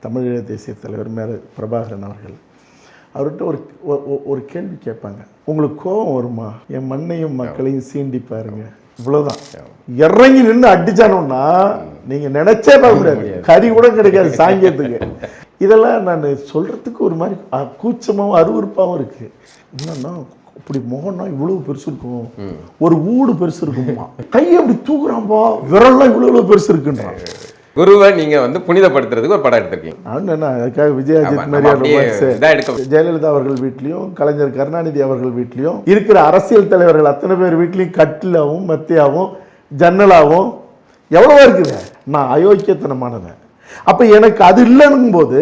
தமிழீழ தேசிய தலைவர் மேலே பிரபாகரன் அவர்கள். அவர்கிட்ட ஒரு கேள்வி கேட்பாங்க, உங்களுக்கு கோபம் வருமா? என் மண்ணையும் மக்களையும் சீண்டி பாருங்க, இவ்வளோதான். இறங்கி நின்று அடிச்சானோன்னா நீங்கள் நினைச்சே பார்க்க முடியாது, கறி கூட கிடைக்காது சாங்கியத்துக்கு. இதெல்லாம் நான் சொல்கிறதுக்கு ஒரு மாதிரி கூச்சமாகவும் அருவருப்பாகவும் இருக்குது. என்னன்னா இப்படி முகம்னா இவ்வளவு பெருசு இருக்கும், ஒரு ஊடு பெருசு இருக்குமா, கையை அப்படி தூக்குறான்பா, விரல்லாம் இவ்வளவு பெருசு இருக்குன்றான். குருவை நீங்க வந்து புனிதப்படுத்துறதுக்கு ஒரு படம் எடுத்திருக்கீங்க. அதுக்காக விஜயாஜித் மாதிரியான ஜெயலலிதா அவர்கள் வீட்லையும் கலைஞர் கருணாநிதி அவர்கள் வீட்லையும் இருக்கிற அரசியல் தலைவர்கள் அத்தனை பேர் வீட்லையும் கட்டிலாவும் மெத்தையாவும் ஜன்னலாவும் எவ்வளவோ இருக்குது. நான் அயோக்கியத்தனமானவன். அப்ப எனக்கு அது இல்லைன்னும் போது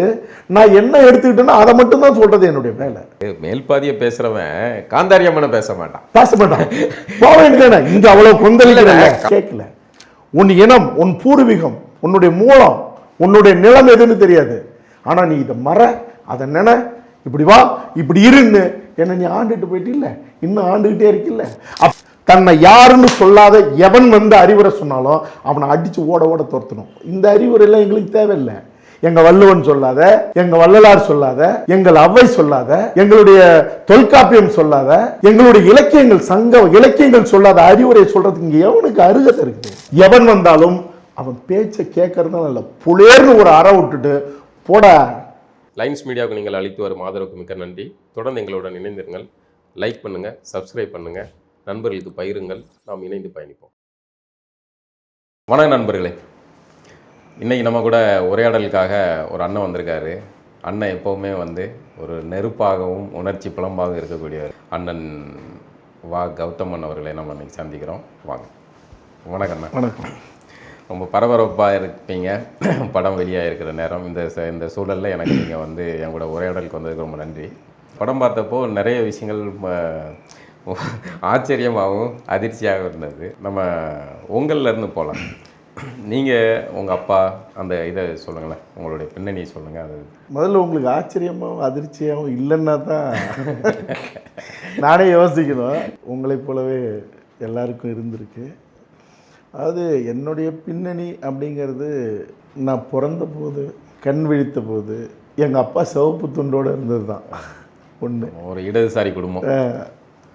நான் என்ன எடுத்துக்கிட்டேன்னா அதை மட்டும் தான் சொல்றது என்னுடைய வேலை. மேல்பாதிய பேசுறவன் காந்தாரியமான பேச மாட்டான் போக வேண்டியதானே. இங்க அவ்வளவு கொந்தளிக்கல, கேட்கல. உன் இனம், உன் பூர்வீகம், உன்னுடைய மூலம், உன்னுடைய நிலம் எதுன்னு தெரியாது. ஆனா நீ இதை மற, அதை நினை, இப்படி வா, இப்படி இருன்னு என்ன நீ ஆண்டுட்டு போயிட்டு இல்ல, இன்னும் ஆண்டுகிட்டே இருக்குல்ல. தன்னை யாருன்னு சொல்லாத எவன் வந்து அறிவுரை சொன்னாலும் அவனை அடிச்சு ஓட ஓட துரத்தணும். இந்த அறிவுரை எல்லாம் எங்களுக்கு தேவையில்லை. எங்க வள்ளுவன் சொல்லாத, எங்க வள்ளலார் சொல்லாத, எங்கள் அவ்வை சொல்லாத, எங்களுடைய தொல்காப்பியம் சொல்லாத, எங்களுடைய இலக்கியங்கள் சங்க இலக்கியங்கள் சொல்லாத அறிவுரை சொல்றதுக்கு இங்க எவனுக்கு அருகதை இருக்குது? எவன் வந்தாலும் அவன் பேச்சை கேட்கறதுனால இல்லை, புலேர்னு ஒரு அற விட்டுட்டு போட. லைன்ஸ் மீடியாவுக்கு நீங்கள் அளித்து வரும் ஆதரவுக்கு மிக்க நன்றி. தொடர்ந்து எங்களுடன் இணைந்திருங்கள். லைக் பண்ணுங்க, சப்ஸ்கிரைப் பண்ணுங்க, நண்பர்களுக்கு பகிருங்கள். நாம் இணைந்து பயணிப்போம். வணக்கம் நண்பர்களே. இன்றைக்கி நம்ம கூட உரையாடலுக்காக ஒரு அண்ணன் வந்திருக்காரு. அண்ணன் எப்போவுமே வந்து ஒரு நெருப்பாகவும் உணர்ச்சி புலம்பாகவும் இருக்கக்கூடியவர். அண்ணன் வா கௌதமன் அவர்களை நம்ம இன்றைக்கி சந்திக்கிறோம். வாங்க. வணக்கம் அண்ணா. வணக்கம். ரொம்ப பரபரப்பாக இருப்பீங்க, படம் வெளியாக இருக்கிற நேரம். இந்த சூழலில் எனக்கு நீங்கள் வந்து என் கூட உரையாடலுக்கு வந்ததுக்கு ரொம்ப நன்றி. படம் பார்த்தப்போ நிறைய விஷயங்கள் ஆச்சரியமாகவும் அதிர்ச்சியாகவும் இருந்தது. நம்ம உங்கள்லேருந்து போகலாம். நீங்கள் உங்கள் அப்பா அந்த இதை சொல்லுங்களேன், உங்களுடைய பின்னணியை சொல்லுங்கள். அது முதல்ல உங்களுக்கு ஆச்சரியமாகவும் அதிர்ச்சியாகவும் இல்லைன்னா தான் நானே யோசிக்கணும். உங்களைப் போலவே எல்லாருக்கும் இருந்திருக்கு. அதாவது என்னுடைய பின்னணி அப்படிங்கிறது, நான் பிறந்த போது, கண் விழித்த போது எங்கள் அப்பா சிவப்பு துண்டோடு இருந்தது தான் ஒன்று. ஒரு இடதுசாரி குடும்பம்.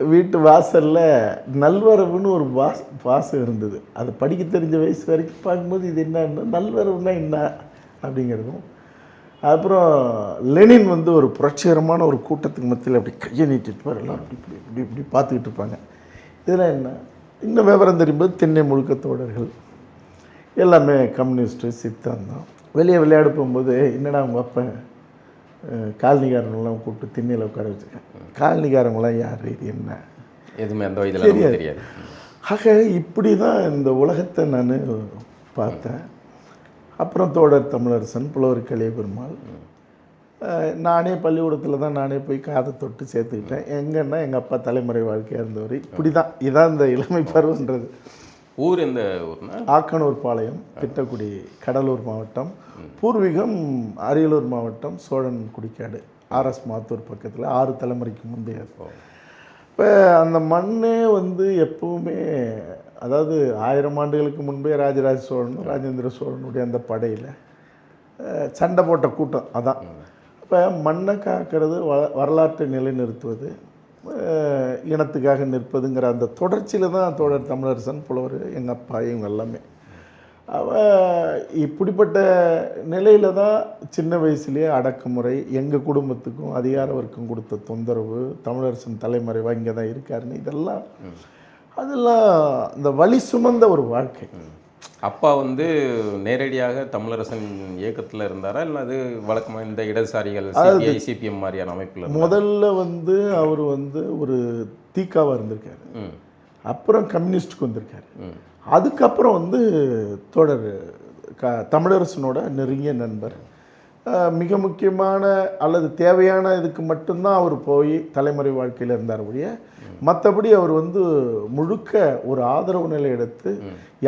வீட்டு வாசலில் நல்வரவுன்னு ஒரு வாசம் இருந்தது. அது படிக்க தெரிஞ்ச வயசு வரைக்கும் பார்க்கும்போது இது என்ன நல்வரவுன்னா என்ன அப்படிங்கிறதும். அப்புறம் லெனின் வந்து ஒரு புரட்சிகரமான ஒரு கூட்டத்துக்கு மத்தியில் அப்படி கையை நீட்டிட்டு எல்லாம் இப்படி இப்படி இப்படி பார்த்துக்கிட்டு இருப்பாங்க. இதெல்லாம் என்ன, இன்னும் விவரம் தெரியும்போது தென்னை முழுக்க தோழர்கள் எல்லாமே கம்யூனிஸ்ட்டு சித்தாந்தம். வெளியே விளையாட போகும்போது என்னடா அவங்க அப்போ காலனிக்காரங்களாம் கூப்பிட்டு திண்ணையில் உட்கார வச்சுருக்கேன். காலனிக்காரங்களாம் யார், இது என்ன, எதுவுமே அந்த வயதில் தெரியாது. ஆக இப்படி தான் இந்த உலகத்தை நான் பார்த்தேன். அப்புறம் தோழர் தமிழரசன், புலவர் கலியபெருமாள், நானே பள்ளிக்கூடத்தில் தான் நானே போய் காதை தொட்டு சேர்த்துக்கிட்டேன். எங்கன்னா எங்கள் அப்பா தலைமுறை வாழ்க்கையாக இருந்தவர். இப்படி தான், இதான் இந்த இளமை பருவன்றது. ஊர் எந்த ஊர்னா? ஆக்கனூர் பாளையம், திட்டக்குடி, கடலூர் மாவட்டம். பூர்வீகம் அரியலூர் மாவட்டம், சோழன் குடிக்காடு, ஆர்எஸ் மாத்தூர் பக்கத்தில், 6 தலைமுறைக்கு முந்தைய. இப்போ அந்த மண்ணே வந்து எப்பவுமே, அதாவது 1000 ஆண்டுகளுக்கு முன்பே ராஜராஜ சோழனும் ராஜேந்திர சோழனுடைய அந்த படையில் சண்டை போட்ட கூட்டம் அதான். இப்போ மண்ணை காக்கிறது, வரலாற்றை நிலைநிறுத்துவது, இனத்துக்காக நிற்பதுங்கிற அந்த தொடர்ச்சியில் தான் தோழர் தமிழரசன், புலவர், எங்கள் அப்பா, இவங்க எல்லாமே. இப்படிப்பட்ட நிலையில் தான் சின்ன வயசுலேயே அடக்குமுறை, எங்கள் குடும்பத்துக்கும் அதிகார வர்க்கம் கொடுத்த தொந்தரவு, தமிழரசன் தலைமறைவாக இங்கே தான் இருக்காருன்னு, அதெல்லாம் இந்த வலி சுமந்த ஒரு வாழ்க்கை. அப்பா வந்து நேரடியாக தமிழரசன் இயக்கத்தில் இருந்தாரா, இல்லை அது வழக்கமாக இந்த இடதுசாரிகள் சிபிஎம் மாதிரியான அமைப்பில்? முதல்ல வந்து அவர் வந்து ஒரு தீக்காவாக இருந்திருக்காரு, அப்புறம் கம்யூனிஸ்டுக்கு வந்திருக்காரு. அதுக்கப்புறம் வந்து தோழர் தமிழரசனோட நெருங்கிய நண்பர். மிக முக்கியமான அல்லது தேவையான இதுக்கு மட்டும்தான் அவர் போய் தலைமுறை வாழ்க்கையில் இருந்தார் ஒழிய, மற்றபடி அவர் வந்து முழுக்க ஒரு ஆதரவு நிலை எடுத்து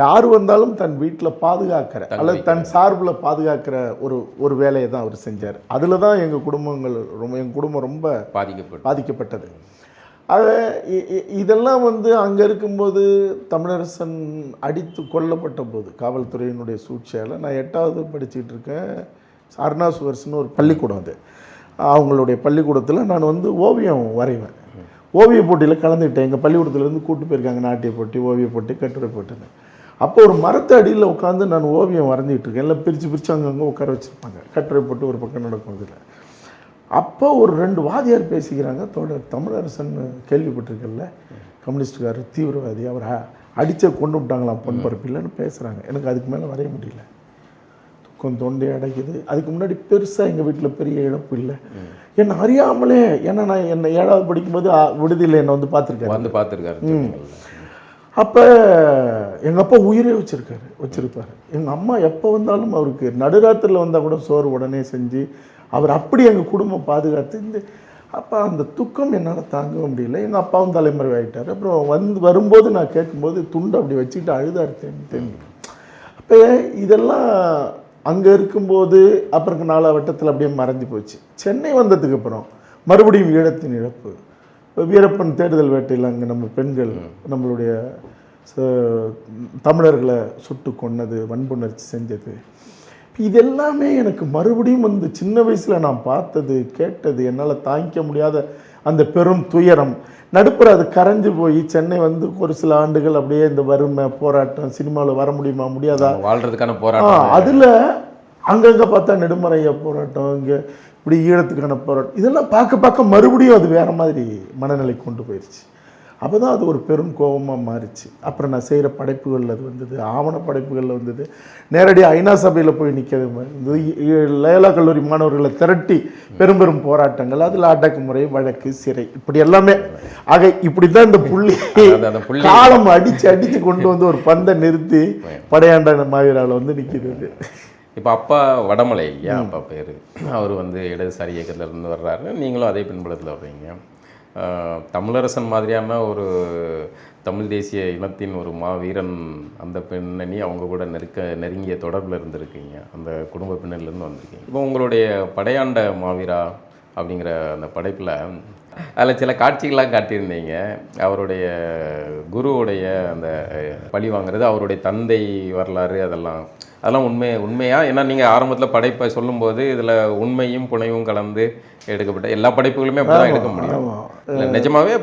யார் வந்தாலும் தன் வீட்டில் பாதுகாக்கிற அல்லது தன் சார்பில் பாதுகாக்கிற ஒரு வேலையை தான் அவர் செஞ்சார். அதில் தான் எங்கள் குடும்பம் ரொம்ப பாதிக்கப்பட்டது. ஆக இதெல்லாம் வந்து அங்கே இருக்கும்போது தமிழரசன் அடித்து கொல்லப்பட்ட போது காவல்துறையினுடைய சூழ்ச்சியால் நான் 8வது படிச்சுக்கிட்டு இருக்கேன். அருணா சுவர்ஸ்னு ஒரு பள்ளிக்கூடம் அது. அவங்களுடைய பள்ளிக்கூடத்தில் நான் வந்து ஓவியம் வரைவேன். ஓவிய போட்டியில் கலந்துக்கிட்டேன். எங்கள் பள்ளிக்கூடத்துலேருந்து கூப்பிட்டு போயிருக்காங்க, நாட்டிய போட்டி, ஓவிய போட்டி, கட்டுரை போட்டுன்னு. அப்போ ஒரு மரத்து அடியில் உட்காந்து நான் ஓவியம் வரைஞ்சிக்கிட்டு இருக்கேன். எல்லாம் பிரித்து அங்கங்கே உட்கார வச்சுருப்பாங்க. கட்டுரை போட்டு ஒரு பக்கம் நடக்கும் இதில். அப்போ ஒரு 2 வாதியார் பேசிக்கிறாங்க. தமிழரசன் கேள்விப்பட்டிருக்கல, கம்யூனிஸ்டுக்காரர், தீவிரவாதி, அவர் அடித்த கொண்டு விட்டாங்களாம் பொன்பரப்பில்லைன்னு பேசுகிறாங்க. எனக்கு அதுக்கு மேலே வரைய முடியல, துக்கம் தொண்டை அடைக்குது. அதுக்கு முன்னாடி பெருசாக எங்கள் வீட்டில் பெரிய இழப்பு இல்லை. என்னை அறியாமலே, ஏன்னா நான் என்னை 7வது படிக்கும்போது விடுதியில் என்னை வந்து பார்த்துருக்காரு. அப்போ எங்கள் அப்பா உயிரே வச்சுருப்பார். எங்கள் அம்மா எப்போ வந்தாலும் அவருக்கு நடுராத்திரியில் வந்தால் கூட சோறு உடனே செஞ்சு அவர் அப்படி எங்கள் குடும்பம் பாதுகாத்து. அப்போ அந்த துக்கம் என்னால் தாங்கவே முடியல. எங்கள் அப்பாவும் தலைமுறை ஆகிட்டார். அப்புறம் வரும்போது நான் கேட்கும்போது துண்டு அப்படி வச்சுக்கிட்டு அழுதார் தெரிஞ்சு. அப்போ இதெல்லாம் அங்கே இருக்கும்போது அப்புறம் 4 வட்டத்தில் அப்படியே மறைஞ்சு போச்சு. சென்னை வந்ததுக்கு அப்புறம் மறுபடியும் ஈழத்தின் இழப்பு, வீரப்பன் தேடுதல் வேட்டையில் அங்கே நம்ம பெண்கள் நம்மளுடைய தமிழர்களை சுட்டு கொன்னது, வன்புணர்ச்சி செஞ்சது, இதெல்லாமே எனக்கு மறுபடியும் வந்து சின்ன வயசில் நான் பார்த்தது கேட்டது என்னால் தாங்கிக்க முடியாத அந்த பெரும் துயரம். நடுப்புற அது கரைஞ்சு போய் சென்னை வந்து ஒரு சில ஆண்டுகள் அப்படியே இந்த வறுமை போராட்டம், சினிமாவில் வர முடியுமா முடியாதா வாழ்கிறதுக்கான போராட்டம், அதில் அங்கங்கே பார்த்தா நெடுமறைய போராட்டம், இங்கே இப்படி ஈழத்துக்கான போராட்டம், இதெல்லாம் பார்க்க மறுபடியும் அது வேறு மாதிரி மனநிலை கொண்டு போயிடுச்சு. அப்போ தான் அது ஒரு பெரும் கோபமாக மாறிச்சு. அப்புறம் நான் செய்கிற படைப்புகளில் அது வந்தது, ஆவண படைப்புகளில் வந்தது, நேரடியாக ஐநா சபையில் போய் நிற்கிறது, லயோலா கல்லூரி மாணவர்களை திரட்டி பெரும் போராட்டங்கள், அதில் அடக்குமுறை, வழக்கு, சிறை, இப்படி எல்லாமே. ஆக இப்படி தான் இந்த புள்ளி காலம் அடித்து கொண்டு வந்து ஒரு பந்தை நிறுத்தி படையாண்ட மாவீராவில் வந்து நிற்கிறது. இப்போ அப்பா வடமலை, ஏன் அப்பா பேர், அவர் வந்து இடதுசாரி இயக்கத்திலேருந்து வர்றாரு, நீங்களும் அதே பின்புலத்தில் வர்றீங்க. தமிழரசன் மாதிரியான ஒரு தமிழ் தேசிய இனத்தின் ஒரு மாவீரன், அந்த பின்னணி அவங்க கூட நெருங்கிய தொடர்பில் இருந்திருக்கீங்க, அந்த குடும்ப பின்னணிலேருந்து வந்திருக்கீங்க. இப்போ உங்களுடைய படையாண்ட மாவீரா அப்படிங்கிற அந்த படைப்பில் அதில் சில காட்சிகள்லாம் காட்டியிருந்தீங்க. அவருடைய குருவுடைய அந்த பழி வாங்குறது, அவருடைய தந்தை வரலாறு, அதெல்லாம் உண்மையா? ஏன்னா நீங்கள் ஆரம்பத்தில் படைப்பை சொல்லும்போது இதில் உண்மையும் புனைவும் கலந்து எடுக்கப்பட்ட எல்லா படைப்புகளுமே அப்படி தான் எடுக்க முடியும். இல்லை, நிஜமாவே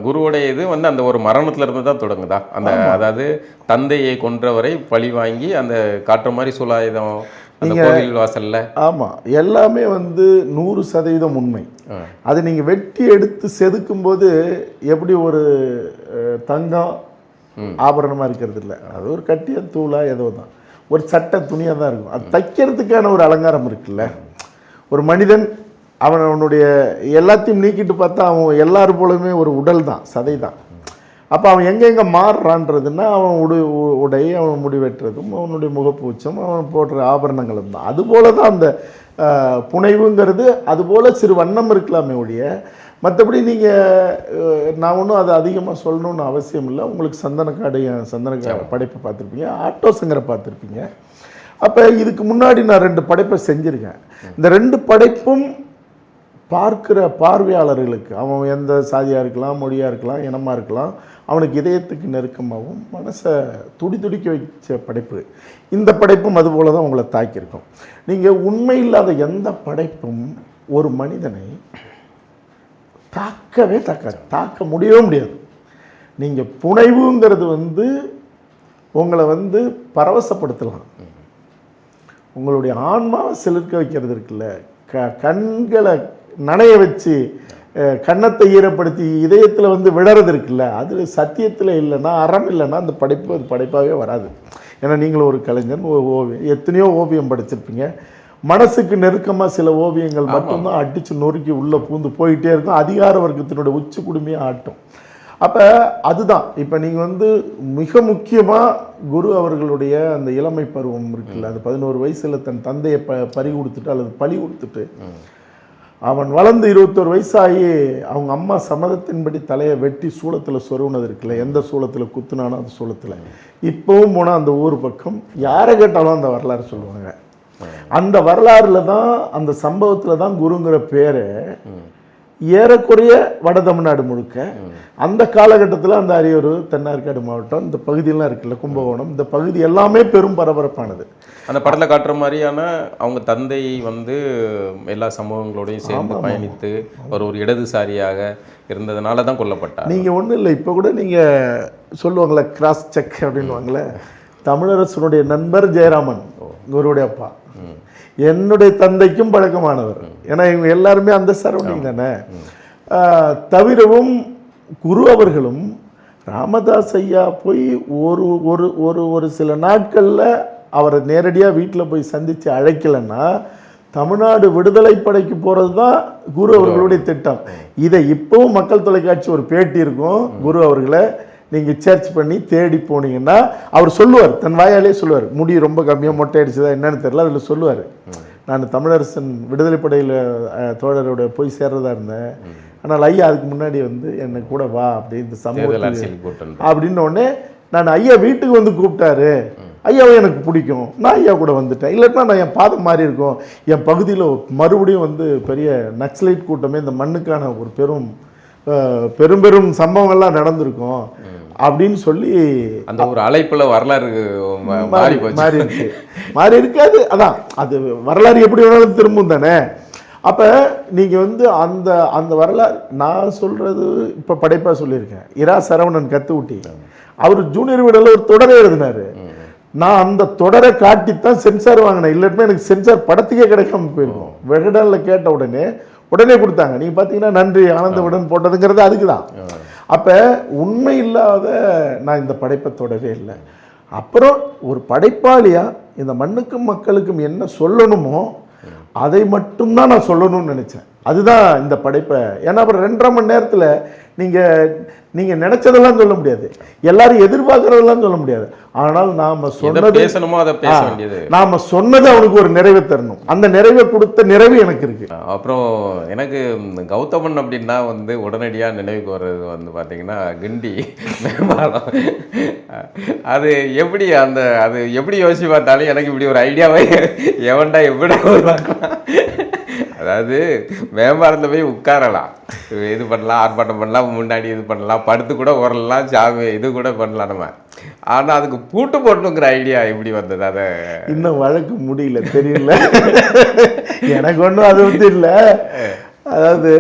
குருவுடைய இது வந்து அந்த ஒரு மரணத்துல இருந்து தான் தொடங்குதா? அந்த அதாவது தந்தையை கொன்றவரை பழி வாங்கி அந்த காட்டுற மாதிரி சூலாயுதம் அந்த கோவில் வாசல்ல. ஆமாம், எல்லாமே வந்து 100% உண்மை. அது நீங்கள் வெட்டி எடுத்து செதுக்கும் போது எப்படி ஒரு தங்கம் ஆபரணமாக இருக்கிறது இல்லை, அது ஒரு கட்டிய தூளா ஏதோ தான், ஒரு சட்டை துணியாக தான் இருக்கும். அது தைக்கிறதுக்கான ஒரு அலங்காரம் இருக்குல்ல. ஒரு மனிதன் அவனுடைய எல்லாத்தையும் நீக்கிட்டு பார்த்தா அவன் எல்லாரும் போலவுமே ஒரு உடல் தான், சதை தான். அப்போ அவன் எங்கெங்கே மாறுறான்றதுன்னா அவன் உடை, அவன் முடி வெட்டுறதும், அவனுடைய முகப்பூச்சம், அவன் போடுற ஆபரணங்களும் தான். அதுபோல தான் அந்த புனைவுங்கிறது. அதுபோல் சிறு வண்ணம் இருக்கலாமே ஒழிய மற்றபடி நீங்கள் நான் ஒன்றும் அதை அதிகமாக சொல்லணும்னு அவசியம் இல்லை. உங்களுக்கு சந்தனக்காடு படைப்பை பார்த்துருப்பீங்க, ஆட்டோ சங்கரை பார்த்துருப்பீங்க. அப்போ இதுக்கு முன்னாடி நான் 2 படைப்பை செஞ்சுருக்கேன். இந்த 2 படைப்பும் பார்க்குற பார்வையாளர்களுக்கு, அவன் எந்த சாதியாக இருக்கலாம், மொழியாக இருக்கலாம், இனமாக இருக்கலாம், அவனுக்கு இதயத்துக்கு நெருக்கமாகவும் மனசை துடிக்க வச்ச படைப்பு. இந்த படைப்பும் அதுபோல தான் உங்களை தாக்கியிருக்கும். நீங்கள் உண்மை இல்லாத எந்த படைப்பும் ஒரு மனிதனை தாக்க முடியவே முடியாது. நீங்கள் புனைவுங்கிறது வந்து உங்களை வந்து பரவசப்படுத்தலாம், உங்களுடைய ஆன்மாவை சிலிர்க்க வைக்கிறது இருக்குல்ல, கண்களை நனைய வச்சு கன்னத்தை ஈரப்படுத்தி இதயத்தில் வந்து விடறது இருக்குல்ல, அது சத்தியத்தில் இல்லைன்னா, அறம் இல்லைன்னா அந்த படைப்பு அது படைப்பாகவே வராது. ஏன்னா நீங்களும் ஒரு கலைஞன், ஓவியம், எத்தனையோ ஓவியம் படிச்சிருப்பீங்க. மனசுக்கு நெருக்கமாக சில ஓவியங்கள் மட்டும்தான் அடித்து நொறுக்கி உள்ளே பூந்து போயிட்டே இருக்கும், அதிகார வர்க்கத்தினுடைய உச்சி குடுமையாக ஆட்டும். அப்போ அதுதான் இப்போ நீங்கள் வந்து மிக முக்கியமாக குரு அவர்களுடைய அந்த இளமை பருவம் இருக்குல்ல, அது 11 வயசில் தன் தந்தையை பறி கொடுத்துட்டு அல்லது பழி கொடுத்துட்டு அவன் வளர்ந்து 21 வயசாகி அவங்க அம்மா சம்மதத்தின்படி தலையை வெட்டி சூளத்தில் சொருவுனது இருக்குல்ல, எந்த சூளத்தில் குத்துனானோ அந்த சூளத்தில். இப்போவும் போனால் அந்த ஊர் பக்கம் யாரை கேட்டாலும் அந்த வரலாறு சொல்லுவாங்க. அந்த வரலாறுல தான், அந்த சம்பவத்தில் தான் குருங்கிற பேரை ஏறக்குறைய வட தமிழ்நாடு முழுக்க அந்த காலகட்டத்தில் அந்த அரியலூர், தென்னார்காடு மாவட்டம் இந்த பகுதியெல்லாம் இருக்குல்ல, கும்பகோணம், இந்த பகுதி எல்லாமே பெரும் பரபரப்பானது. அந்த படத்தில் காட்டுற மாதிரியான அவங்க தந்தை வந்து எல்லா சம்பவங்களோடையும் சேர்ந்து பயணித்து ஒரு இடதுசாரியாக இருந்ததுனால தான் கொல்லப்பட்டார். நீங்கள் ஒன்றும் இல்லை, இப்போ கூட நீங்கள் சொல்லுவாங்களே கிராஸ் செக் அப்படின்வாங்களே, தமிழரசனுடைய நண்பர் ஜெயராமன் இவருடைய அப்பா என்னுடைய தந்தைக்கும் பழக்கமானவர். ஏன்னா இவங்க எல்லாருமே அந்த சரௌண்டிங் தானே. தவிரவும் குரு அவர்களும் ராமதாஸ் ஐயா போய் ஒரு ஒரு ஒரு ஒரு சில நாட்களில் அவரை நேரடியாக வீட்டில் போய் சந்தித்து அழைக்கலைன்னா தமிழ்நாடு விடுதலை படைக்கு போகிறது தான் குரு அவர்களுடைய திட்டம். இதை இப்போவும் மக்கள் தொலைக்காட்சி ஒரு பேட்டி இருக்கும், குரு அவர்களை நீங்கள் சர்ச் பண்ணி தேடி போனீங்கன்னா அவர் சொல்லுவார், தன் வாயாலே சொல்லுவார், முடி ரொம்ப கம்மியாக மொட்டை அடிச்சதா என்னன்னு தெரியல, அதில் சொல்லுவார், நான் தமிழரசன் விடுதலை படையில் தோழரோட போய் சேர்றதா இருந்தேன், ஆனால் ஐயா அதுக்கு முன்னாடி வந்து என்னை கூட வா அப்படி இந்த சமூகத்தில் அப்படின்னு உடனே நான் ஐயா வீட்டுக்கு வந்து கூப்பிட்டாரு, ஐயாவை எனக்கு பிடிக்கும், நான் ஐயா கூட வந்துட்டேன், இல்லைன்னா நான் என் பாதம் மாறி இருக்கும், என் பகுதியில் மறுபடியும் வந்து பெரிய நக்சலைட் கூட்டமே இந்த மண்ணுக்கான ஒரு பெரும் பெரும் சம்பவங்கள்லாம் நடந்திருக்கும் அப்படின்னு சொல்லி அந்த ஒரு அழைப்புல வரலாறு மாறி இருக்காது. அதான் அது வரலாறு எப்படி வேணாலும் திரும்பும் தானே. அப்போ நீங்கள் வந்து அந்த அந்த வரலாறு நான் சொல்கிறது இப்போ படைப்பாக சொல்லியிருக்கேன். இரா சரவணன் கத்துக்குட்டி அவர் ஜூனியர் வீடில் ஒரு தொடரை எழுதினார். நான் அந்த தொடரை காட்டித்தான் சென்சார் வாங்கினேன், இல்லாட்டுமே எனக்கு சென்சார் படத்துக்கே கிடைக்காம போயிருக்கும். விகடனில் கேட்ட உடனே கொடுத்தாங்க. நீங்கள் பார்த்தீங்கன்னா நன்றி ஆனந்த விடன் போட்டதுங்கிறது அதுக்கு தான். அப்போ உண்மை இல்லாத நான் இந்த படைப்பை தொடவே இல்லை. அப்புறம் ஒரு படைப்பாளியாக இந்த மண்ணுக்கும் மக்களுக்கும் என்ன சொல்லணுமோ அதை மட்டும்தான் நான் சொல்லணும்னு நினச்சேன். அதுதான் இந்த படைப்பை. ஏன்னா அப்புறம் 2.5 மணி நேரத்தில் நீங்கள் நினைச்சதெல்லாம் சொல்ல முடியாது, எல்லாரும் எதிர்பார்க்கறதெல்லாம் சொல்ல முடியாது. ஆனால் நாம சொன்னது நாம சொன்னது அவனுக்கு ஒரு நிறைவை தரணும். அந்த நிறைவை கொடுத்த நிறைவு எனக்கு இருக்கு. அப்புறம் எனக்கு கௌதமன் அப்படின்னா வந்து உடனடியாக நினைவுக்கு வர்றது வந்து பார்த்தீங்கன்னா கிண்டி மேம்பாலம். அது எப்படி அது எப்படி யோசிச்சு பார்த்தாலும் எனக்கு இப்படி ஒரு ஐடியாவே எவன்டா எப்படி அதாவது மேம்பாலத்தில் போய் உட்காரலாம், இது பண்ணலாம், ஆர்ப்பாட்டம் பண்ணலாம், முன்னாடி இது பண்ணலாம், படுத்து கூட வரலாம், சாமி இது கூட பண்ணலாம் நம்ம. ஆனால் அதுக்கு பூட்டு போடணுங்கிற ஐடியா எப்படி வந்தது? அதை இன்னும் வழக்கு முடியல, தெரியல எனக்கு ஒன்றும் அது வந்து இல்லை. அதாவது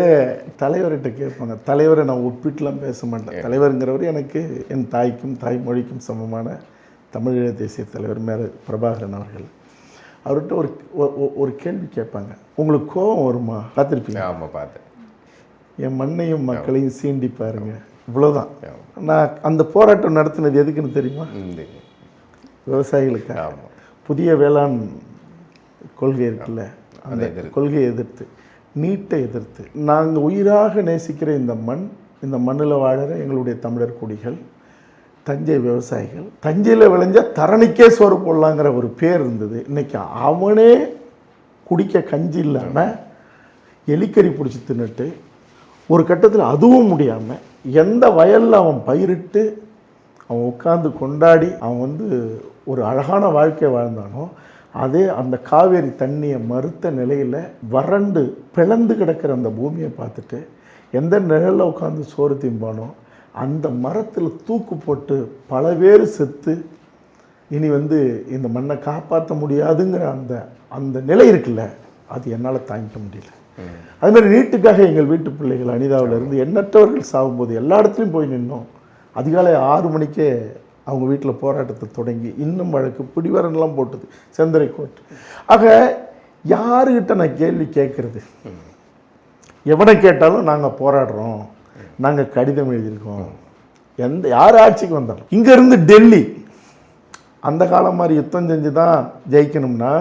தலைவர்கிட்ட கேட்பாங்க, தலைவரை நான் ஒப்பிட்டுலாம் பேச மாட்டேன். தலைவருங்கிறவர் எனக்கு என் தாய்க்கும் தாய்மொழிக்கும் சமமான தமிழீழ தேசிய தலைவர் மேலே பிரபாகரன் அவர்கள். அவர்கிட்ட ஒரு கேள்வி கேட்பாங்க, உங்களுக்கு கோபம் வருமா? பார்த்துருப்பீங்க? ஆமாம், பார்த்தேன். என் மண்ணையும் மக்களையும் சீண்டி பாருங்க, இவ்வளோதான். நான் அந்த போராட்டம் நடத்தினது எதுக்குன்னு தெரியுமா? விவசாயிகளுக்காக. புதிய வேளாண் கொள்கை இருக்குல்ல, அந்த கொள்கையை எதிர்த்து, நீட்டை எதிர்த்து. நாங்கள் உயிராக நேசிக்கிற இந்த மண்ணில் வாழற எங்களுடைய தமிழர் குடிகள், தஞ்சை விவசாயிகள், தஞ்சையில் விளைஞ்ச தரணிக்கே சோறு போடலாங்கிற ஒரு பேர் இருந்தது. இன்னைக்கு அவனே குடிக்க கஞ்சி இல்லாமல் எலிக்கறி பிடிச்சி தின்னுட்டு, ஒரு கட்டத்தில் அதுவும் முடியாமல் எந்த வயலில் அவன் பயிரிட்டு அவன் உட்காந்து கொண்டாடி அவன் வந்து ஒரு அழகான வாழ்க்கை வாழ்ந்தானோ, அதே அந்த காவேரி தண்ணியை மறுத்த நிலையில் வறண்டு பிளந்து கிடக்கிற அந்த பூமியை பார்த்துட்டு எந்த நிழலில் உட்காந்து சோறு திம்பானோ அந்த மரத்தில் தூக்கு போட்டு பல பேர் செத்து இனி வந்து இந்த மண்ணை காப்பாற்ற முடியாதுங்கிற அந்த நிலை இருக்குல்ல, அது என்னால் தாங்கிக்க முடியல. அதுமாதிரி நீட்டுக்காக எங்கள் வீட்டு பிள்ளைகள் அனிதாவிலிருந்து எண்ணற்றவர்கள் சாகும்போது எல்லா இடத்துலையும் போய் நின்னோம். அதிகாலை 6 மணிக்கே அவங்க வீட்டில் போராட்டத்தை தொடங்கி இன்னும் வழக்கு பிடிவரன்லாம் போட்டது, செந்தரை கோர்ட். ஆக யாருக்கிட்ட நான் கேள்வி கேட்குறது? எவனை கேட்டாலும் நாங்கள் போராடுறோம், நாங்கள் கடிதம் எழுதியிருக்கோம், யார் ஆட்சிக்கு வந்தாலும். இங்கேருந்து டெல்லி அந்த காலம் மாதிரி யுத்தம் செஞ்சு தான் ஜெயிக்கணும்னா